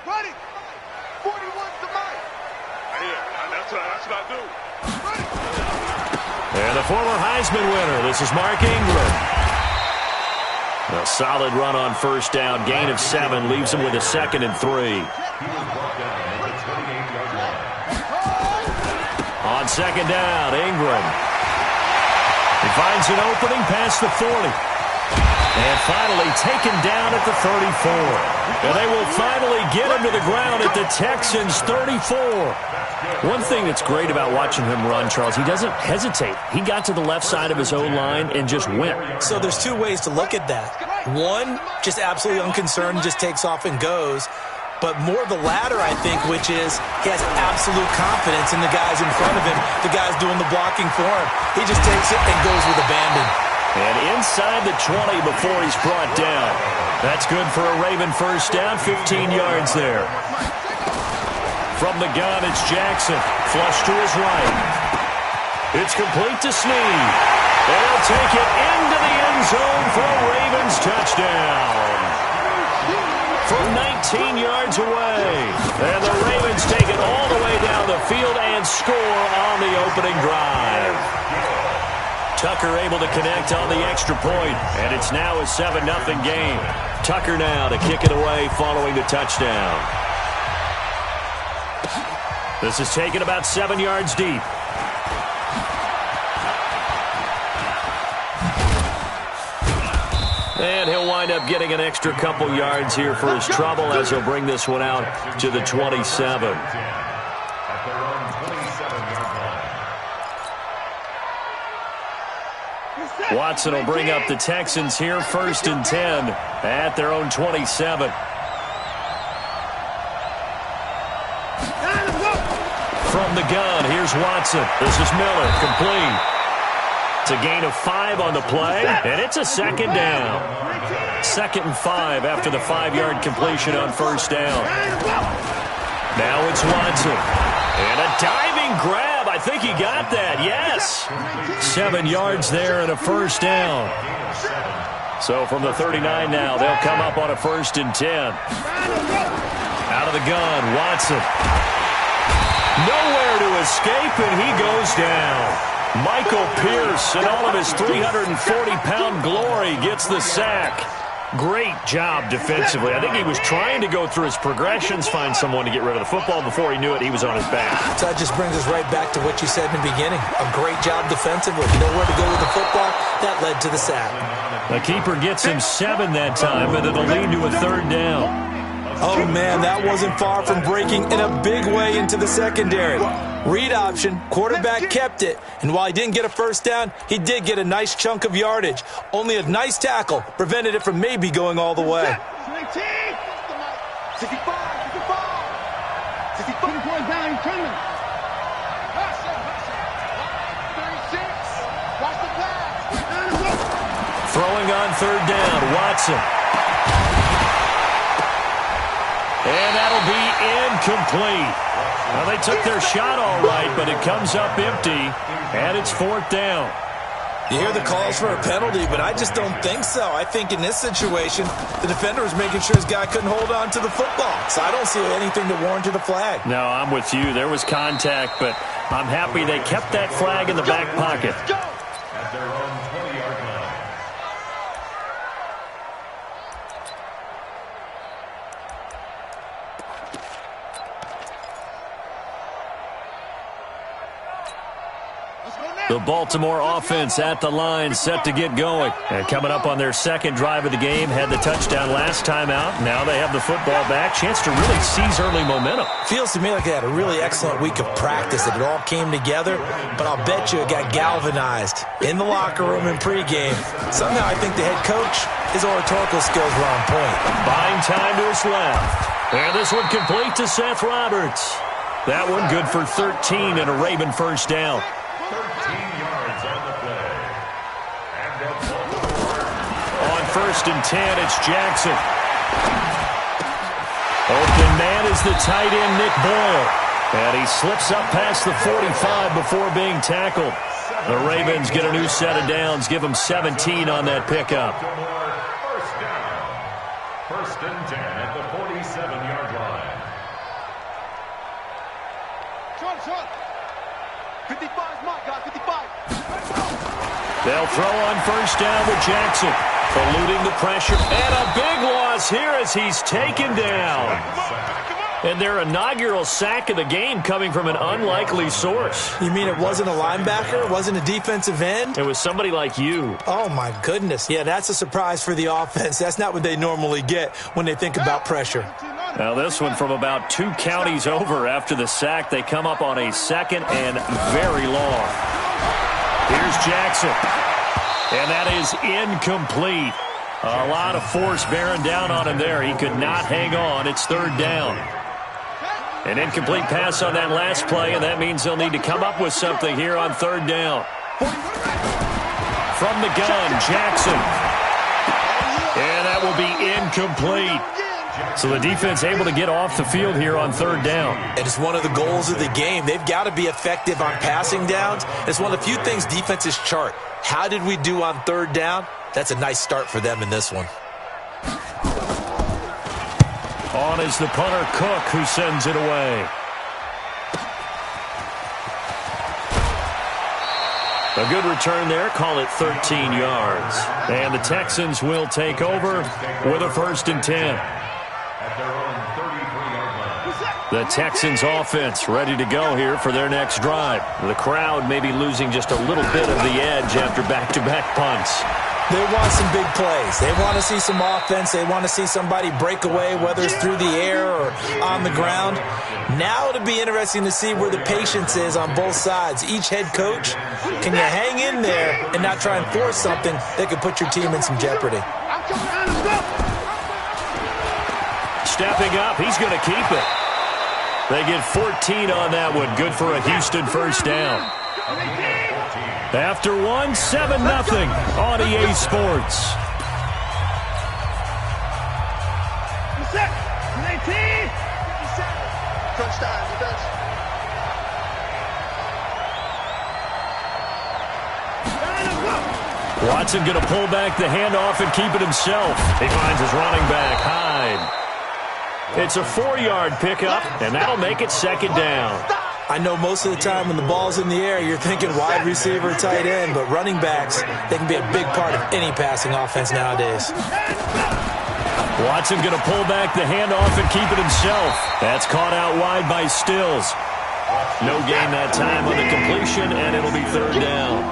Ready. 41's the mic. Yeah, that's what I do. Ready. And the former Heisman winner, this is Mark Ingram. A solid run on first down, gain of 7, leaves him with a 2nd and 3. On 2nd down, Ingram. He finds an opening past the 40. And finally taken down at the 34. And they will finally get him to the ground at the Texans' 34. One thing that's great about watching him run, Charles, he doesn't hesitate. He got to the left side of his own line and just went. So there's two ways to look at that. One, just absolutely unconcerned, just takes off and goes. But more the latter, I think, which is he has absolute confidence in the guys in front of him, the guys doing the blocking for him. He just takes it and goes with abandon. And inside the 20 before he's brought down. That's good for a Raven first down, 15 yards there. From the gun, it's Jackson. Flush to his right. It's complete to Snead. They'll take it into the end zone for a Ravens touchdown. From 19 yards away. And the Ravens take it all the way down the field and score on the opening drive. Tucker able to connect on the extra point, and it's now a 7-0 game. Tucker now to kick it away following the touchdown. This is taken about 7 yards deep. And he'll wind up getting an extra couple yards here for his trouble as he'll bring this one out to the 27. Watson will bring up the Texans here, 1st and 10 at their own 27. From the gun, here's Watson. This is Miller, complete. It's a gain of 5 on the play, and it's a 2nd down. 2nd and 5 after the 5-yard completion on 1st down. Now it's Watson. And a diving grab. I think he got that. Yes. 7 yards there and a 1st down. So from the 39 now, they'll come up on a 1st and 10. Out of the gun, Watson. Nowhere to escape, and he goes down. Michael Pierce, in all of his 340-pound glory, gets the sack. Great job defensively. I think he was trying to go through his progressions, find someone to get rid of the football. Before he knew it, he was on his back. So that just brings us right back to what you said in the beginning. A great job defensively. You know where to go with the football. That led to the sack. The keeper gets him 7 that time, but it'll lead to a 3rd down. Oh, man, that wasn't far from breaking in a big way into the secondary. Read option, quarterback kept it, and while he didn't get a 1st down, he did get a nice chunk of yardage. Only a nice tackle prevented it from maybe going all the way. 65. 64 down, coming. 36. Watch the pass. Throwing on 3rd down, Watson. And that'll be incomplete. Well, they took their shot all right, but it comes up empty, and it's 4th down. You hear the calls for a penalty, but I just don't think so. I think in this situation, the defender was making sure his guy couldn't hold on to the football. So I don't see anything that warranted a flag. No, I'm with you. There was contact, but I'm happy they kept that flag in the back pocket. At their own 20-yard line. The Baltimore offense at the line, set to get going. And coming up on their 2nd drive of the game, had the touchdown last time out. Now they have the football back. Chance to really seize early momentum. Feels to me like they had a really excellent week of practice, that it all came together. But I'll bet you it got galvanized in the locker room and pregame. Somehow I think the head coach, his oratorical skills were on point. Buying time to his left. And this one complete to Seth Roberts. That one good for 13 and a Raven 1st down. 13 yards on the play. And on 1st and 10, it's Jackson. Open man is the tight end, Nick Boyle. And he slips up past the 45 before being tackled. The Ravens get a new set of downs, give them 17 on that pickup. 1st and 10 at the 47-yard line. Short. 55, Mike, got 55. They'll throw on 1st down with Jackson, eluding the pressure. And a big loss here as he's taken down. And their inaugural sack of the game coming from an unlikely source. You mean it wasn't a linebacker? It wasn't a defensive end? It was somebody like you. Oh, my goodness. Yeah, that's a surprise for the offense. That's not what they normally get when they think about pressure. Now this one from about 2 counties over after the sack. They come up on a 2nd and very long. Here's Jackson. And that is incomplete. A lot of force bearing down on him there. He could not hang on. It's 3rd down. An incomplete pass on that last play, and that means they'll need to come up with something here on 3rd down. From the gun, Jackson. And that will be incomplete. So the defense able to get off the field here on 3rd down. It is one of the goals of the game. They've got to be effective on passing downs. It's one of the few things defenses chart. How did we do on 3rd down? That's a nice start for them in this one. On is the punter, Cook, who sends it away. A good return there. Call it 13 yards. And the Texans will take over with a 1st and 10. At their own 33-yard line. The Texans offense ready to go here for their next drive. The crowd may be losing just a little bit of the edge after back-to-back punts. They want some big plays. They want to see some offense. They want to see somebody break away, whether it's through the air or on the ground. Now it'll be interesting to see where the patience is on both sides. Each head coach, can you hang in there and not try and force something that could put your team in some jeopardy? Stepping up, he's going to keep it. They get 14 on that one. Good for a Houston first down. After one, 7-0 on EA Sports. Watson going to pull back the handoff and keep it himself. He finds his running back, Hyde. It's a 4-yard pickup, and that'll make it second down. I know most of the time when the ball's in the air, you're thinking wide receiver, tight end, but running backs, they can be a big part of any passing offense nowadays. Watson going to pull back the handoff and keep it himself. That's caught out wide by Stills. No gain that time on the completion, and it'll be third down.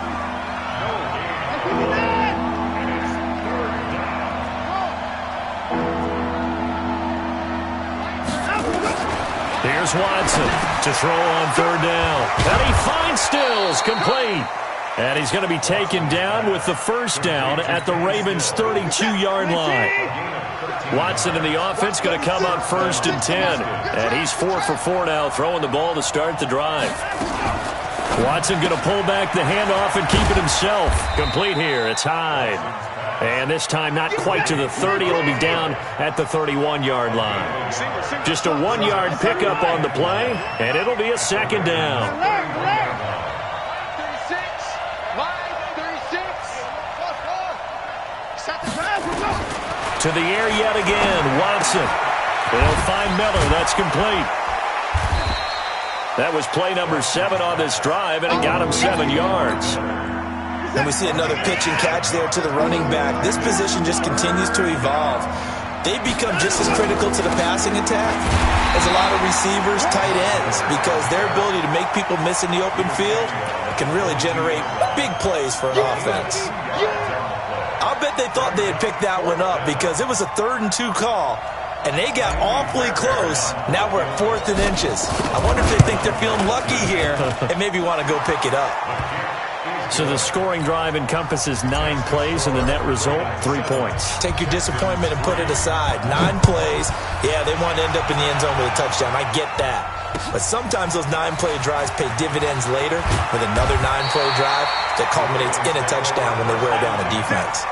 Here's Watson to throw on third down. And he finds Stills, complete. And he's going to be taken down with the first down at the Ravens' 32-yard line. Watson in the offense going to come up 1st and 10. And he's 4 for 4 now, throwing the ball to start the drive. Watson going to pull back the handoff and keep it himself. Complete here. It's Hyde. And this time not quite to the 30. It'll be down at the 31-yard line. Just a 1-yard pickup on the play, and it'll be a second down. 36, line 36. Set the drive. To the air yet again, Watson. They'll find Miller. That's complete. That was play number 7 on this drive, and it got him 7 yards. And we see another pitch and catch there to the running back. This position just continues to evolve. They become just as critical to the passing attack as a lot of receivers, tight ends, because their ability to make people miss in the open field can really generate big plays for an offense. I'll bet they thought they had picked that one up because it was a 3rd and 2 call, and they got awfully close. Now we're at 4th and inches. I wonder if they think they're feeling lucky here and maybe want to go pick it up. So the scoring drive encompasses 9 plays, and the net result, 3 points. Take your disappointment and put it aside. 9 plays. Yeah, they want to end up in the end zone with a touchdown. I get that. But sometimes those 9-play drives pay dividends later with another 9-play drive that culminates in a touchdown when they wear down a defense.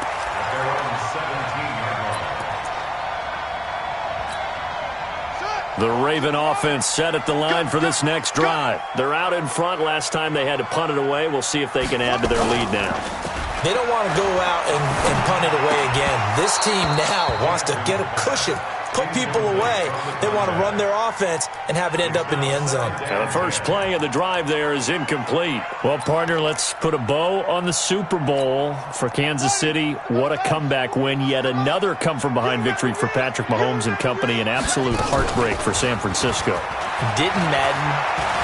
The Raven offense set at the line for this next drive. They're out in front. Last time they had to punt it away. We'll see if they can add to their lead now. They don't want to go out and punt it away again. This team now wants to get a cushion, put people away. They want to run their offense and have it end up in the end zone. Now the first play of the drive there is incomplete. Well, partner, let's put a bow on the Super Bowl for Kansas City. What a comeback win. Yet another come-from-behind victory for Patrick Mahomes and company. An absolute heartbreak for San Francisco. Didn't Madden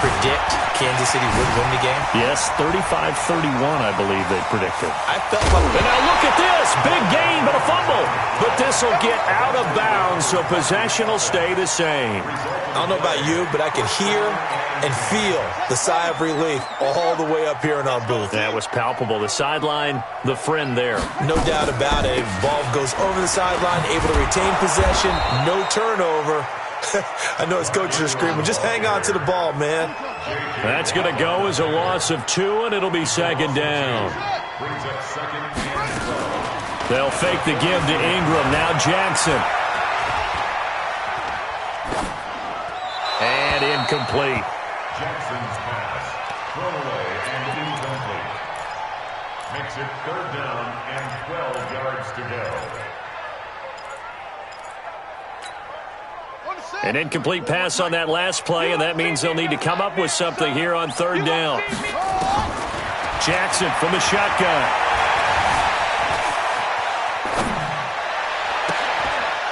predict Kansas City would win the game? Yes, 35-31, I believe they predicted. I felt like... And now look at this. Big gain, but a fumble. But this will get out of bounds, so possession will stay the same. I don't know about you, but I could hear and feel the sigh of relief all the way up here in our booth. That was palpable. The sideline, the friend there. No doubt about it. Ball goes over the sideline, able to retain possession, no turnover. I know his coaches are screaming, just hang on to the ball, man. That's going to go as a loss of 2, and it'll be second down. They'll fake the give to Ingram. Now Jackson. And incomplete. Jackson's pass, thrown away and incomplete. Makes it 3rd down and 12 yards to go. An incomplete pass on that last play, and that means they'll need to come up with something here on 3rd down. Jackson from the shotgun.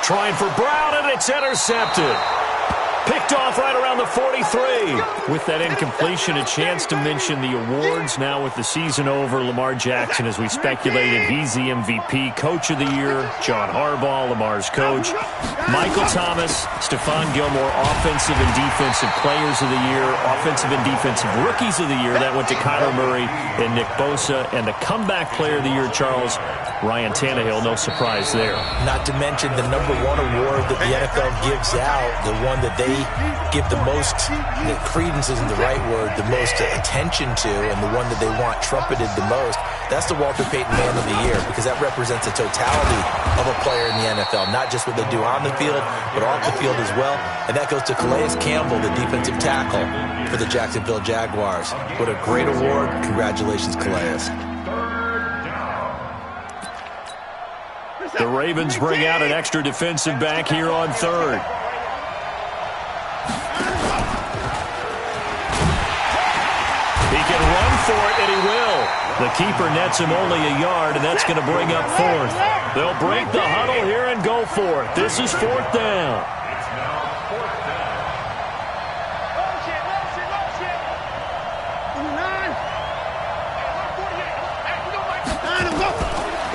Trying for Brown, and it's intercepted. Picked picked off right around the 43. With that incompletion, a chance to mention the awards. Now with the season over, Lamar Jackson, as we speculated, he's the MVP, Coach of the Year. John Harbaugh, Lamar's coach. Michael Thomas, Stephon Gilmore, Offensive and Defensive Players of the Year. Offensive and Defensive Rookies of the Year. That went to Kyler Murray and Nick Bosa. And the Comeback Player of the Year, Charles, Ryan Tannehill. No surprise there. Not to mention the #1 award that the NFL gives out, the one that they give the most, credence isn't the right word, the most attention to, and the one that they want trumpeted the most. That's the Walter Payton Man of the Year, because that represents the totality of a player in the NFL, not just what they do on the field, but off the field as well. And that goes to Calais Campbell, the defensive tackle for the Jacksonville Jaguars. What a great award. Congratulations, Calais. The Ravens bring out an extra defensive back here on third. He can run for it, and he will. The keeper nets him only a yard, and that's going to bring up fourth. They'll break the huddle here and go for it. This is fourth down.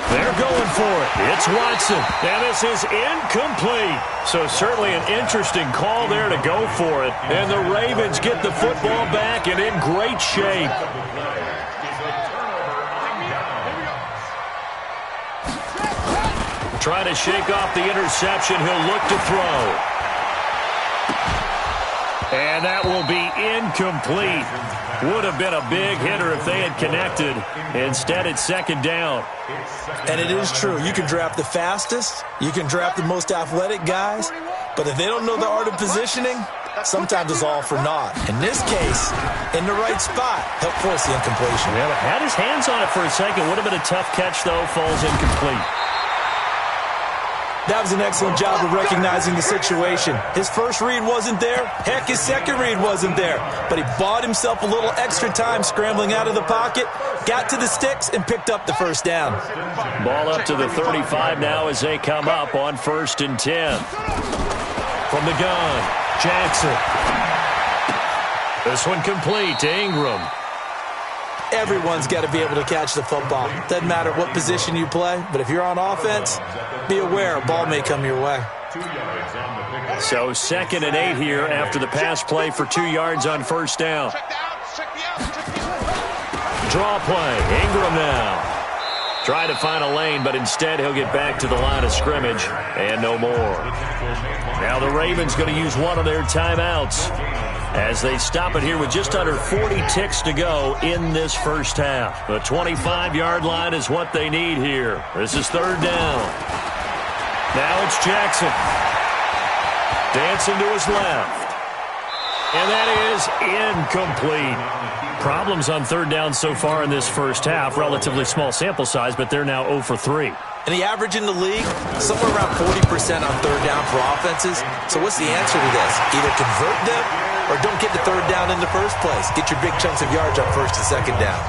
They're going for it. It's Watson, and this is incomplete. So certainly an interesting call there to go for it. And the Ravens get the football back and in great shape. Trying to shake off the interception. He'll look to throw. And that will be incomplete. Would have been a big hitter if they had connected. Instead, it's second down. And it is true. You can draft the fastest. You can draft the most athletic guys. But if they don't know the art of positioning, sometimes it's all for naught. In this case, in the right spot, helped force the incompletion. Well, had his hands on it for a second. Would have been a tough catch, though. Falls incomplete. That was an excellent job of recognizing the situation. His first read wasn't there. Heck, his second read wasn't there. But he bought himself a little extra time scrambling out of the pocket, got to the sticks, and picked up the first down. Ball up to the 35 now as they come up on 1st and 10. From the gun, Jackson. This one complete to Ingram. Everyone's got to be able to catch the football. Doesn't matter what position you play, but if you're on offense, be aware a ball may come your way. So 2nd and 8 here after the pass play for 2 yards on first down. Draw play. Ingram now. Try to find a lane, but instead he'll get back to the line of scrimmage and no more. Now the Ravens going to use one of their timeouts as they stop it here with just under 40 ticks to go in this first half. The 25-yard line is what they need here. This is 3rd down. Now it's Jackson. Dancing to his left. And that is incomplete. Problems on 3rd down so far in this first half. Relatively small sample size, but they're now 0 for 3. And the average in the league, somewhere around 40% on 3rd down for offenses. So what's the answer to this? Either convert them or don't get the 3rd down in the first place. Get your big chunks of yards on 1st and 2nd down.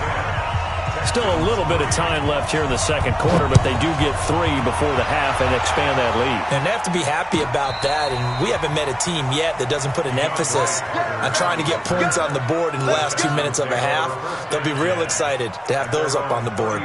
Still a little bit of time left here in the 2nd quarter, but they do get 3 before the half and expand that lead. And they have to be happy about that. And we haven't met a team yet that doesn't put an emphasis on trying to get points on the board in the last 2 minutes of a half. They'll be real excited to have those up on the board.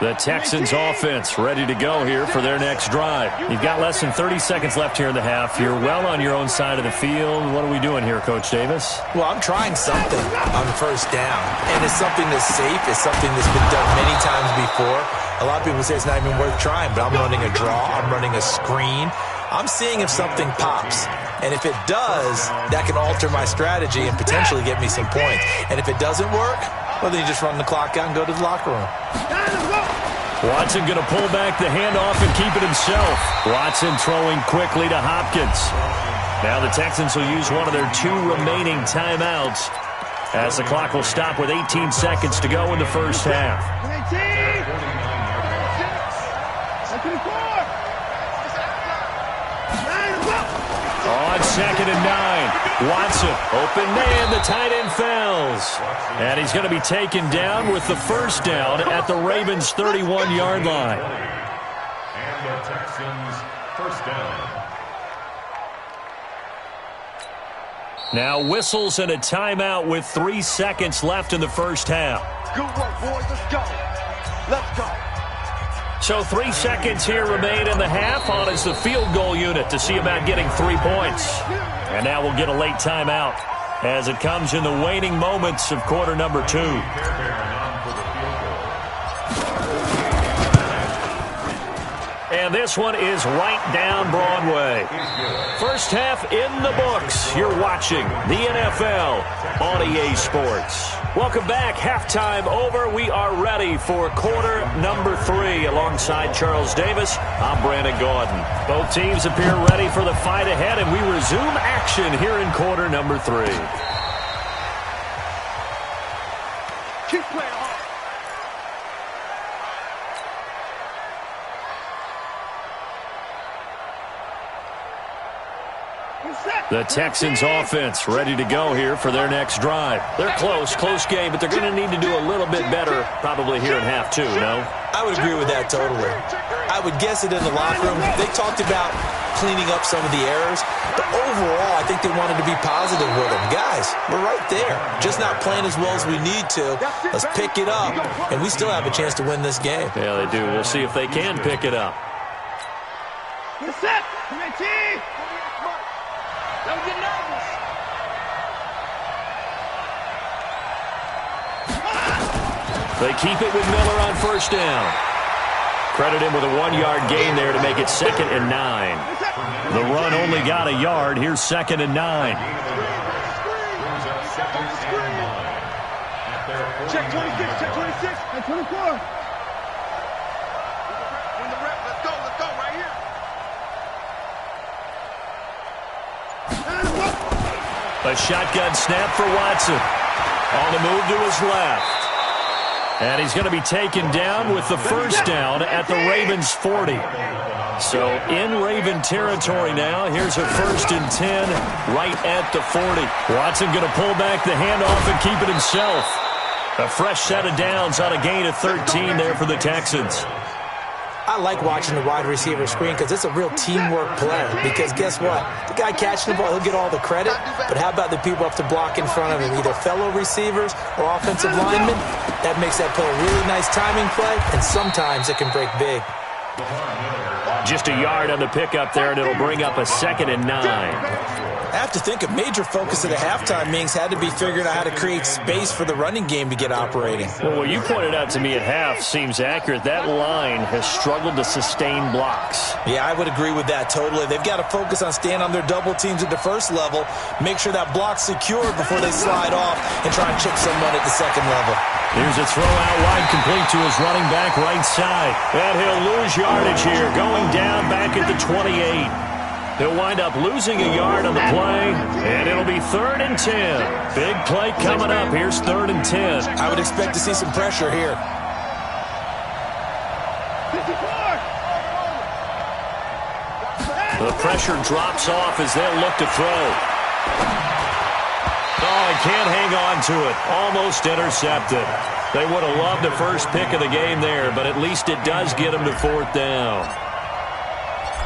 The Texans offense ready to go here for their next drive. You've got less than 30 seconds left here in the half. You're well on your own side of the field. What are we doing here, Coach Davis? Well, I'm trying something on the 1st down. And it's something that's safe. It's something that's been done many times before. A lot of people say it's not even worth trying, but I'm running a draw. I'm running a screen. I'm seeing if something pops. And if it does, that can alter my strategy and potentially get me some points. And if it doesn't work, well, then you just run the clock out and go to the locker room. Watson going to pull back the handoff and keep it himself. Watson throwing quickly to Hopkins. Now the Texans will use one of their 2 remaining timeouts as the clock will stop with 18 seconds to go in the first half. On 2nd and 9, Watson, open man, the tight end fails. And he's going to be taken down with the first down at the Ravens' 31-yard line. And the Texans first down. Now whistles and a timeout with 3 seconds left in the first half. Good work, boys. Let's go. Let's go. So 3 seconds here remain in the half. On is the field goal unit to see about getting 3 points. And now we'll get a late timeout as it comes in the waning moments of quarter number 2. And this one is right down Broadway. First half in the books. You're watching the NFL on EA Sports. Welcome back. Halftime over. We are ready for quarter number 3. Alongside Charles Davis, I'm Brandon Gordon. Both teams appear ready for the fight ahead, and we resume action here in quarter number 3. Keep playing hard. The Texans offense ready to go here for their next drive. They're close game, but they're going to need to do a little bit better probably here in half 2, no? I would agree with that totally. I would guess it in the locker room. They talked about cleaning up some of the errors, but overall, I think they wanted to be positive with them. Guys, we're right there. Just not playing as well as we need to. Let's pick it up, and we still have a chance to win this game. Yeah, they do. We'll see if they can pick it up. Set. Don't get nervous. They keep it with Miller on first down. Credit him with a 1-yard gain there to make it 2nd and 9. The run only got a yard. Here's 2nd and 9. Check 26, check 26, and 24. Let's go right here. A shotgun snap for Watson. On the move to his left. And he's going to be taken down with the first down at the Ravens' 40. So in Raven territory now. Here's a 1st and 10 right at the 40. Watson going to pull back the handoff and keep it himself. A fresh set of downs on a gain of 13 there for the Texans. I like watching the wide receiver screen because it's a real teamwork play. Because guess what? The guy catching the ball, he'll get all the credit. But how about the people up to block in front of him? Either fellow receivers or offensive linemen. That makes that play a really nice timing play, and sometimes it can break big. Just a yard on the pickup there, and it'll bring up a 2nd and 9. I have to think a major focus of the halftime meetings had to be figuring out how to create space for the running game to get operating. Well, what you pointed out to me at half seems accurate. That line has struggled to sustain blocks. Yeah, I would agree with that totally. They've got to focus on staying on their double teams at the first level, make sure that block's secure before they slide off and try and chip someone at the second level. Here's a throw out wide, complete to his running back right side. And he'll lose yardage here, going down back at the 28. He'll wind up losing a yard on the play, and it'll be 3rd and 10. Big play coming up. Here's 3rd and 10. I would expect to see some pressure here. The pressure drops off as they'll look to throw. Oh, he can't hang on to it. Almost intercepted. They would have loved the first pick of the game there, but at least it does get them to 4th down.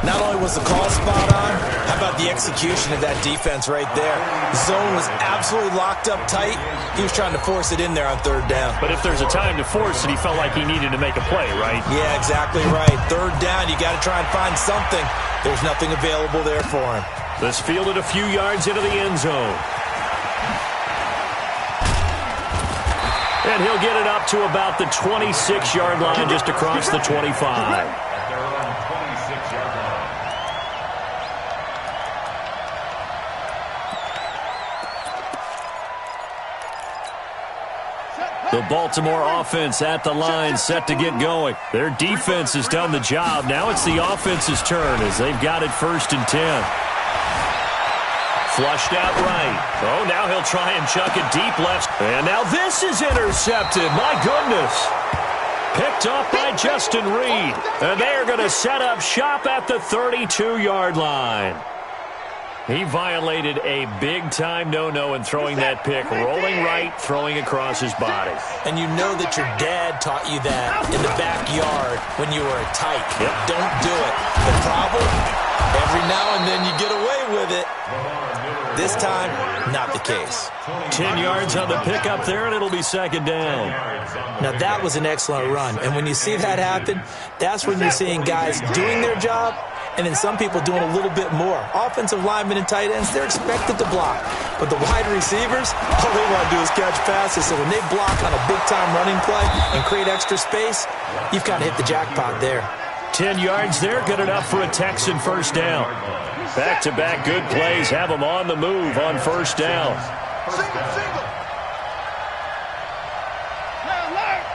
Not only was the call spot on, how about the execution of that defense right there? The zone was absolutely locked up tight. He was trying to force it in there on 3rd down. But if there's a time to force it, he felt like he needed to make a play, right? Yeah, exactly right. 3rd down, you got to try and find something. There's nothing available there for him. This fielded a few yards into the end zone. And he'll get it up to about the 26-yard line, just across the 25. The Baltimore offense at the line, set to get going. Their defense has done the job. Now it's the offense's turn as they've got it 1st and 10. Flushed out right. Oh, now he'll try and chuck it deep left. And now this is intercepted. My goodness. Picked up by Justin Reed. And they are going to set up shop at the 32-yard line. He violated a big-time no-no in throwing that pick, rolling right, throwing across his body. And you know that your dad taught you that in the backyard when you were a tyke. Yep. Don't do it. The problem, every now and then you get away with it. This time, not the case. 10 yards on the pickup there, and it'll be second down. Now, that was an excellent run. And when you see that happen, that's when you're seeing guys doing their job and then some people doing a little bit more. Offensive linemen and tight ends, they're expected to block. But the wide receivers, all they want to do is catch passes. So when they block on a big-time running play and create extra space, you've kind of hit the jackpot there. 10 yards there, good enough for a Texan first down. Back-to-back good plays have them on the move on first down. Single. Alert.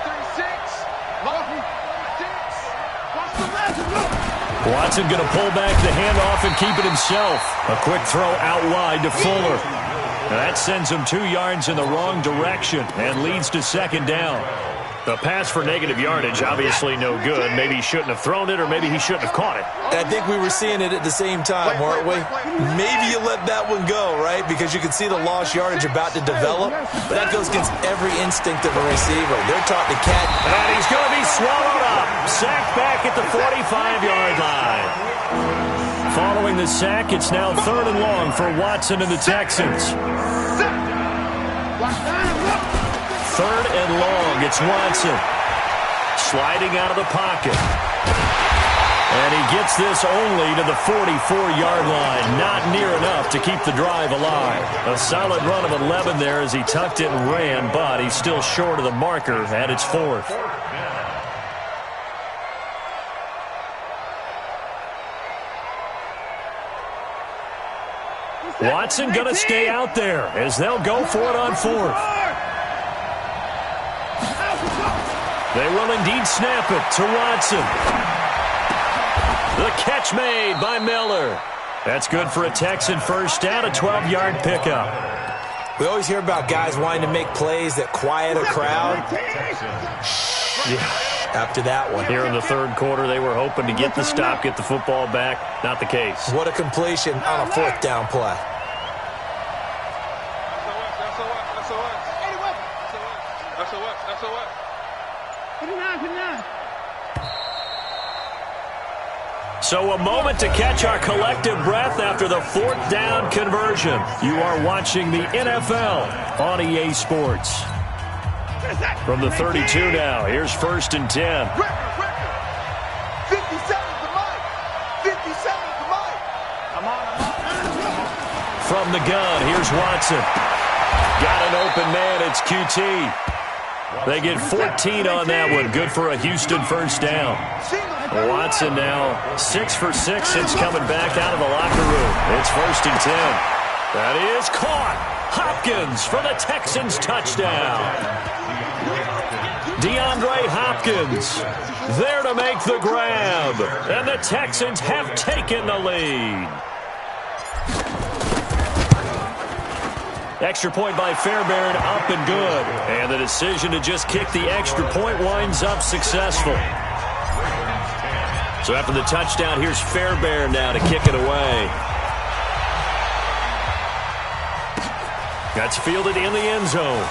836. Watch the left. Watson going to pull back the handoff and keep it himself. A quick throw out wide to Fuller. That sends him 2 yards in the wrong direction and leads to second down. The pass for negative yardage, obviously no good. Maybe he shouldn't have thrown it, or maybe he shouldn't have caught it. I think we were seeing it at the same time, weren't we? Maybe you let that one go, right? Because you can see the lost yardage about to develop. But that goes against every instinct of a receiver. They're taught to catch. And he's going to be swallowed up. Sacked back at the 45-yard line. Following the sack, it's now 3rd and long for Watson and the Texans. 3rd and long, it's Watson. Sliding out of the pocket. And he gets this only to the 44-yard line. Not near enough to keep the drive alive. A solid run of 11 there as he tucked it and ran, but he's still short of the marker at its 4th. Watson going to stay out there as they'll go for it on 4th. They will indeed snap it to Watson. The catch made by Miller. That's good for a Texan first down, a 12-yard pickup. We always hear about guys wanting to make plays that quiet a crowd. After that one. Here in the 3rd quarter, they were hoping to get the stop, get the football back. Not the case. What a completion on a 4th down play. So a moment to catch our collective breath after the 4th down conversion. You are watching the NFL on EA Sports. From the 32 now, here's 1st and 10. 57 to Mike. 57 to Mike. Come on. From the gun, here's Watson. Got an open man, it's QT. They get 14 on that one. Good for a Houston first down. Watson now 6 for 6 since coming back out of the locker room. It's 1st and 10. That is caught. Hopkins for the Texans touchdown. DeAndre Hopkins there to make the grab. And the Texans have taken the lead. Extra point by Fairbairn, up and good. And the decision to just kick the extra point winds up successful. So after the touchdown, here's Fairbairn now to kick it away. That's fielded in the end zone.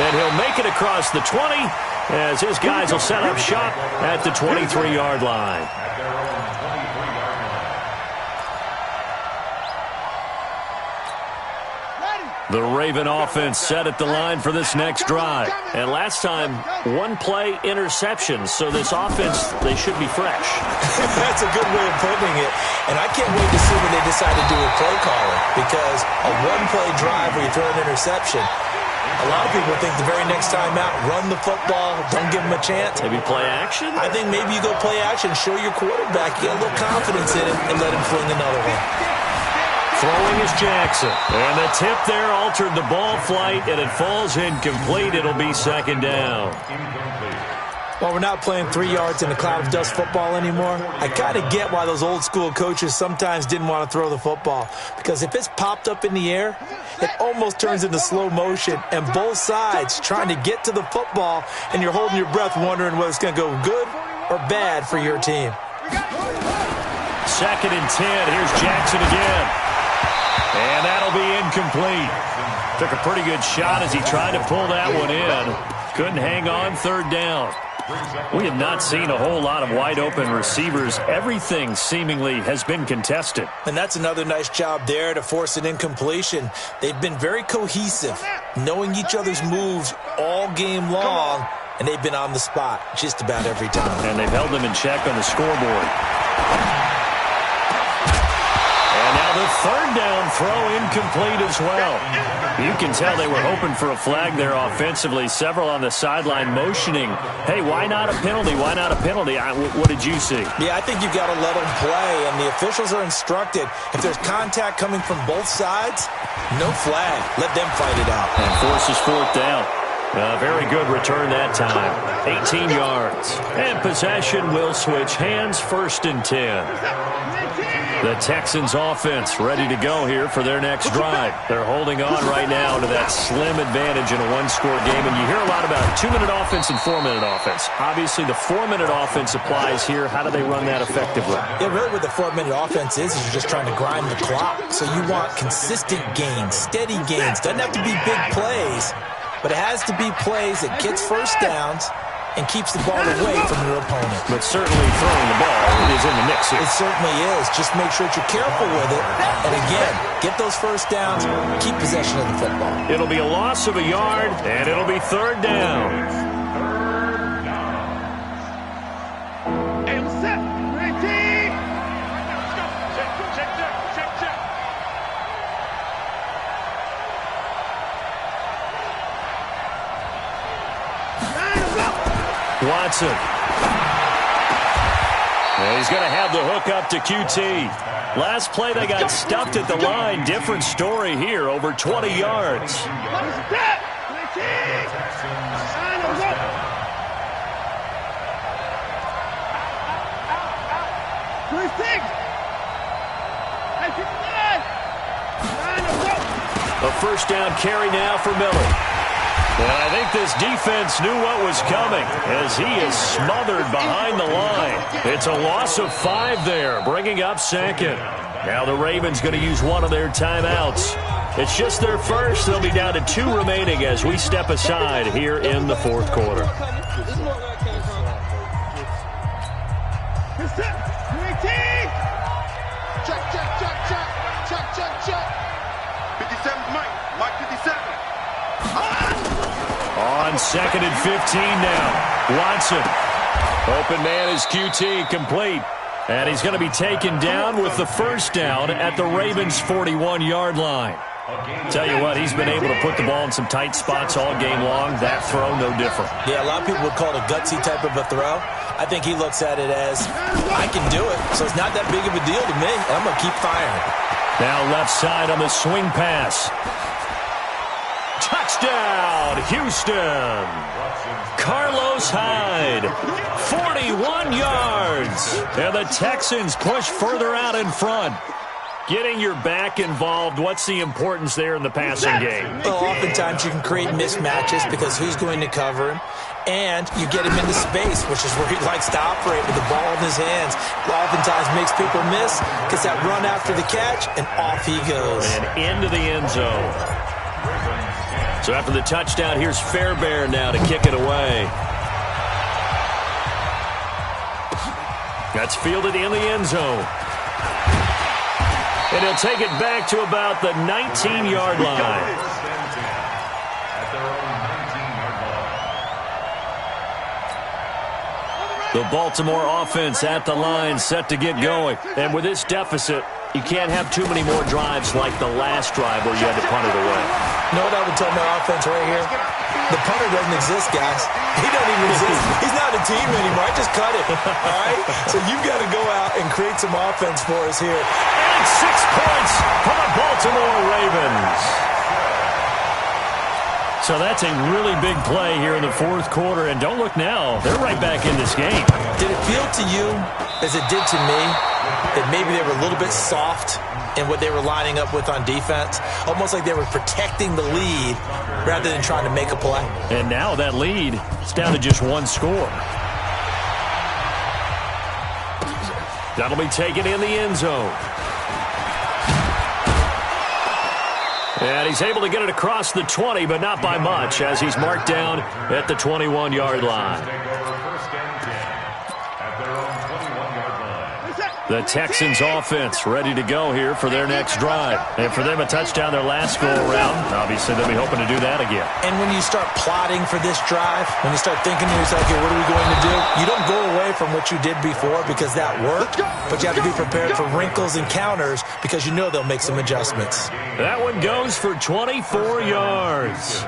And he'll make it across the 20 as his guys will set up shop at the 23-yard line. The Raven offense set at the line for this next drive. And last time, 1-play interception. So this offense, they should be fresh. That's a good way of putting it. And I can't wait to see when they decide to do a play calling. Because a 1-play drive where you throw an interception, a lot of people think the very next time out, run the football, don't give them a chance. Maybe play action? I think maybe you go play action, show your quarterback, get a little confidence in him, and let him fling another one. Throwing is Jackson. And the tip there altered the ball flight, and it falls incomplete. It'll be second down. While we're not playing 3 yards in a cloud of dust football anymore, I kind of get why those old school coaches sometimes didn't want to throw the football. Because if it's popped up in the air, it almost turns into slow motion, and both sides trying to get to the football, and you're holding your breath wondering whether it's going to go good or bad for your team. 2nd and 10. Here's Jackson again. And that'll be incomplete. Took a pretty good shot as he tried to pull that one in. Couldn't hang on 3rd down. We have not seen a whole lot of wide-open receivers. Everything seemingly has been contested. And that's another nice job there to force an incompletion. They've been very cohesive, knowing each other's moves all game long, and they've been on the spot just about every time. And they've held them in check on the scoreboard. And now the 3rd down throw incomplete as well. You can tell they were hoping for a flag there offensively. Several on the sideline motioning, hey, why not a penalty? Why not a penalty? What did you see? Yeah, I think you've got to let them play, and the officials are instructed. If there's contact coming from both sides, no flag. Let them fight it out. And forces 4th down. A very good return that time. 18 yards. And possession will switch hands. 1st and 10. The Texans offense ready to go here for their next drive. They're holding on right now to that slim advantage in a 1-score game. And you hear a lot about 2-minute offense and 4-minute offense. Obviously, the 4-minute offense applies here. How do they run that effectively? Yeah, really what the 4-minute offense is you're just trying to grind the clock. So you want consistent gains, steady gains. Doesn't have to be big plays, but it has to be plays that gets 1st downs and keeps the ball away from your opponent. But certainly throwing the ball is in the mix here. It certainly is. Just make sure that you're careful with it. And again, get those 1st downs, keep possession of the football. It'll be a loss of a yard, and it'll be 3rd down. Hey, what's up? Ready? Check. Watson. And he's going to have the hook up to QT. Last play, they got stuffed at the line. Different story here, over 20 yards. A 1st down carry now for Miller. And I think this defense knew what was coming as he is smothered behind the line. It's a loss of 5 there, bringing up 2nd. Now the Ravens going to use one of their timeouts. It's just their first. They'll be down to 2 remaining as we step aside here in the 4th quarter. Check. 57, Mike 57. On 2nd and 15 now. Watson. Open man is QT, complete. And he's going to be taken down with the 1st down at the Ravens' 41-yard line. Tell you what, he's been able to put the ball in some tight spots all game long. That throw, no different. Yeah, a lot of people would call it a gutsy type of a throw. I think he looks at it as, I can do it, so it's not that big of a deal to me, and I'm going to keep firing. Now left side on the swing pass. Touchdown, Houston. Carlos Hyde, 41 yards. And the Texans push further out in front. Getting your back involved, what's the importance there in the passing game? Well, oftentimes you can create mismatches because who's going to cover him? And you get him into space, which is where he likes to operate with the ball in his hands. Oftentimes makes people miss, gets that run after the catch, and off he goes. And into the end zone. So after the touchdown, here's Fairbairn now to kick it away. That's fielded in the end zone. And he'll take it back to about the 19-yard line. The Baltimore offense at the line, set to get going. And with this deficit, you can't have too many more drives like the last drive where you had to punt it away. You know what I would tell my offense right here? The punter doesn't exist, guys. He doesn't even exist. He's not a team anymore. I just cut it. All right? So you've got to go out and create some offense for us here. And 6 points for the Baltimore Ravens. So that's a really big play here in the fourth quarter. And don't look now. They're right back in this game. Did it feel to you, as it did to me, that maybe they were a little bit soft in what they were lining up with on defense? Almost like they were protecting the lead rather than trying to make a play. And now that lead is down to just one score. That'll be taken in the end zone. And he's able to get it across the 20, but not by much, as he's marked down at the 21-yard line. The Texans offense ready to go here for their next drive. And for them, a touchdown their last go-around. Obviously, they'll be hoping to do that again. And when you start plotting for this drive, when you start thinking to yourself, okay, what are we going to do? You don't go away from what you did before because that worked, but you have to be prepared for wrinkles and counters because you know they'll make some adjustments. That one goes for 24 yards.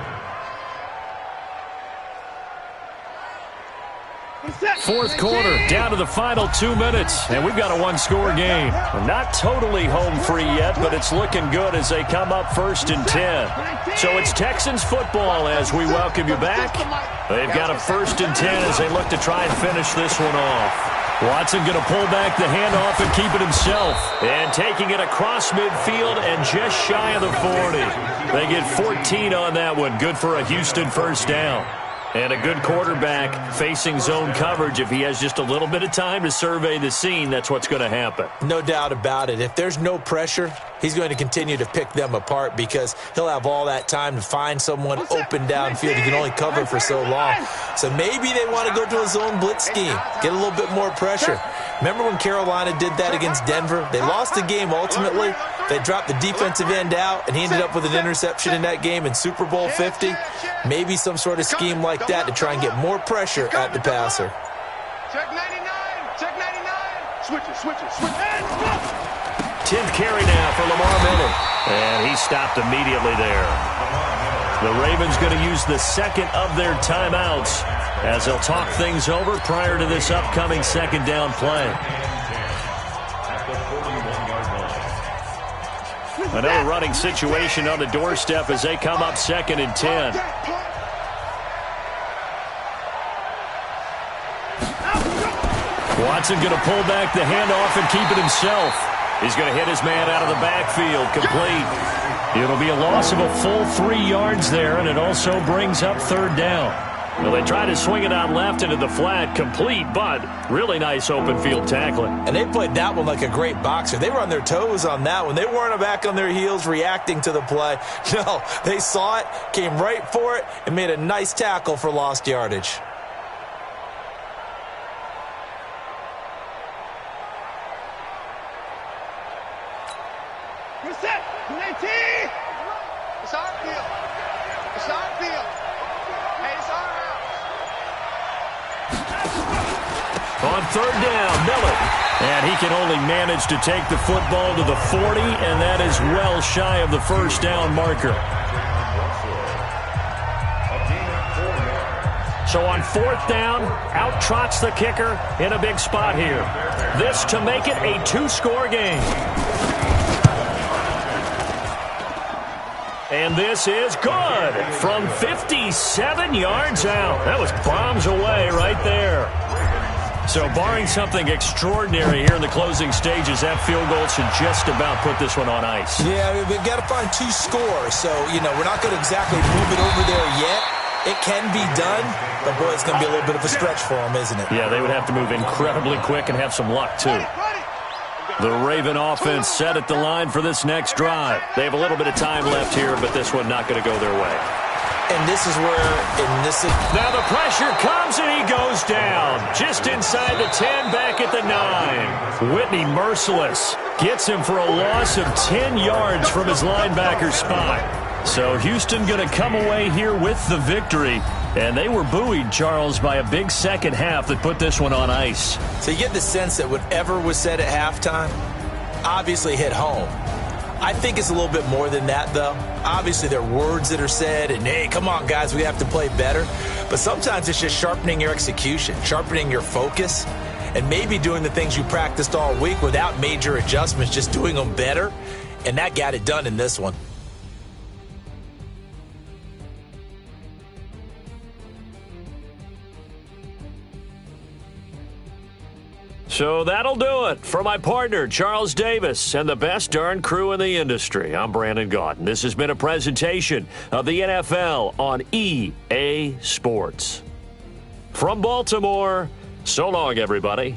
Fourth quarter, down to the final 2 minutes, and we've got a one-score game. We're not totally home free yet, but it's looking good as they come up 1st and 10. So it's Texans football as we welcome you back. They've got a 1st and 10 as they look to try and finish this one off. Watson going to pull back the handoff and keep it himself. And taking it across midfield and just shy of the 40. They get 14 on that one. Good for a Houston first down. And a good quarterback facing zone coverage. If he has just a little bit of time to survey the scene, that's what's going to happen. No doubt about it. If there's no pressure, he's going to continue to pick them apart because he'll have all that time to find someone open downfield. He can only cover for so long. So maybe they want to go to a zone blitz scheme, get a little bit more pressure. Remember when Carolina did that against Denver? They lost the game ultimately. They dropped the defensive end out, and he ended up with an interception in that game in Super Bowl 50. Maybe some sort of scheme like that to try and get more pressure at the passer. Check 99. Check 99. Switch it, switch it, switch it. 10th carry now for Lamar Miller. And he stopped immediately there. The Ravens going to use the second of their timeouts as they'll talk things over prior to this upcoming second down play. Another running situation on the doorstep as they come up 2nd and 10. Watson going to pull back the handoff and keep it himself. He's going to hit his man out of the backfield, complete. It'll be a loss of a full 3 yards there, and it also brings up 3rd down. Well, they try to swing it out left into the flat, complete, but really nice open field tackling. And they played that one like a great boxer. They were on their toes on that one. They weren't back on their heels reacting to the play. No, they saw it, came right for it, and made a nice tackle for lost yardage. We're set. 19. It's our field. It's our field. Hey, it's our house. On 3rd down, Miller. And he can only manage to take the football to the 40, and that is well shy of the first down marker. So on 4th down, out trots the kicker in a big spot here. This to make it a 2-score game. And this is good from 57 yards out. That was bombs away right there. So barring something extraordinary here in the closing stages, that field goal should just about put this one on ice. Yeah, we've got to find 2 scores. So, we're not going to exactly move it over there yet. It can be done, but, boy, it's going to be a little bit of a stretch for them, isn't it? Yeah, they would have to move incredibly quick and have some luck, too. The Raven offense set at the line for this next drive. They have a little bit of time left here, but this one not going to go their way. And this is where, now the pressure comes and he goes down. Just inside the 10, back at the 9. Whitney merciless. Gets him for a loss of 10 yards from his linebacker spot. So Houston going to come away here with the victory. And they were buoyed, Charles, by a big second half that put this one on ice. So you get the sense that whatever was said at halftime obviously hit home. I think it's a little bit more than that, though. Obviously, there are words that are said, and, hey, come on, guys, we have to play better. But sometimes it's just sharpening your execution, sharpening your focus, and maybe doing the things you practiced all week without major adjustments, just doing them better. And that got it done in this one. So that'll do it. For my partner, Charles Davis, and the best darn crew in the industry, I'm Brandon Gaudin. This has been a presentation of the NFL on EA Sports. From Baltimore, so long, everybody.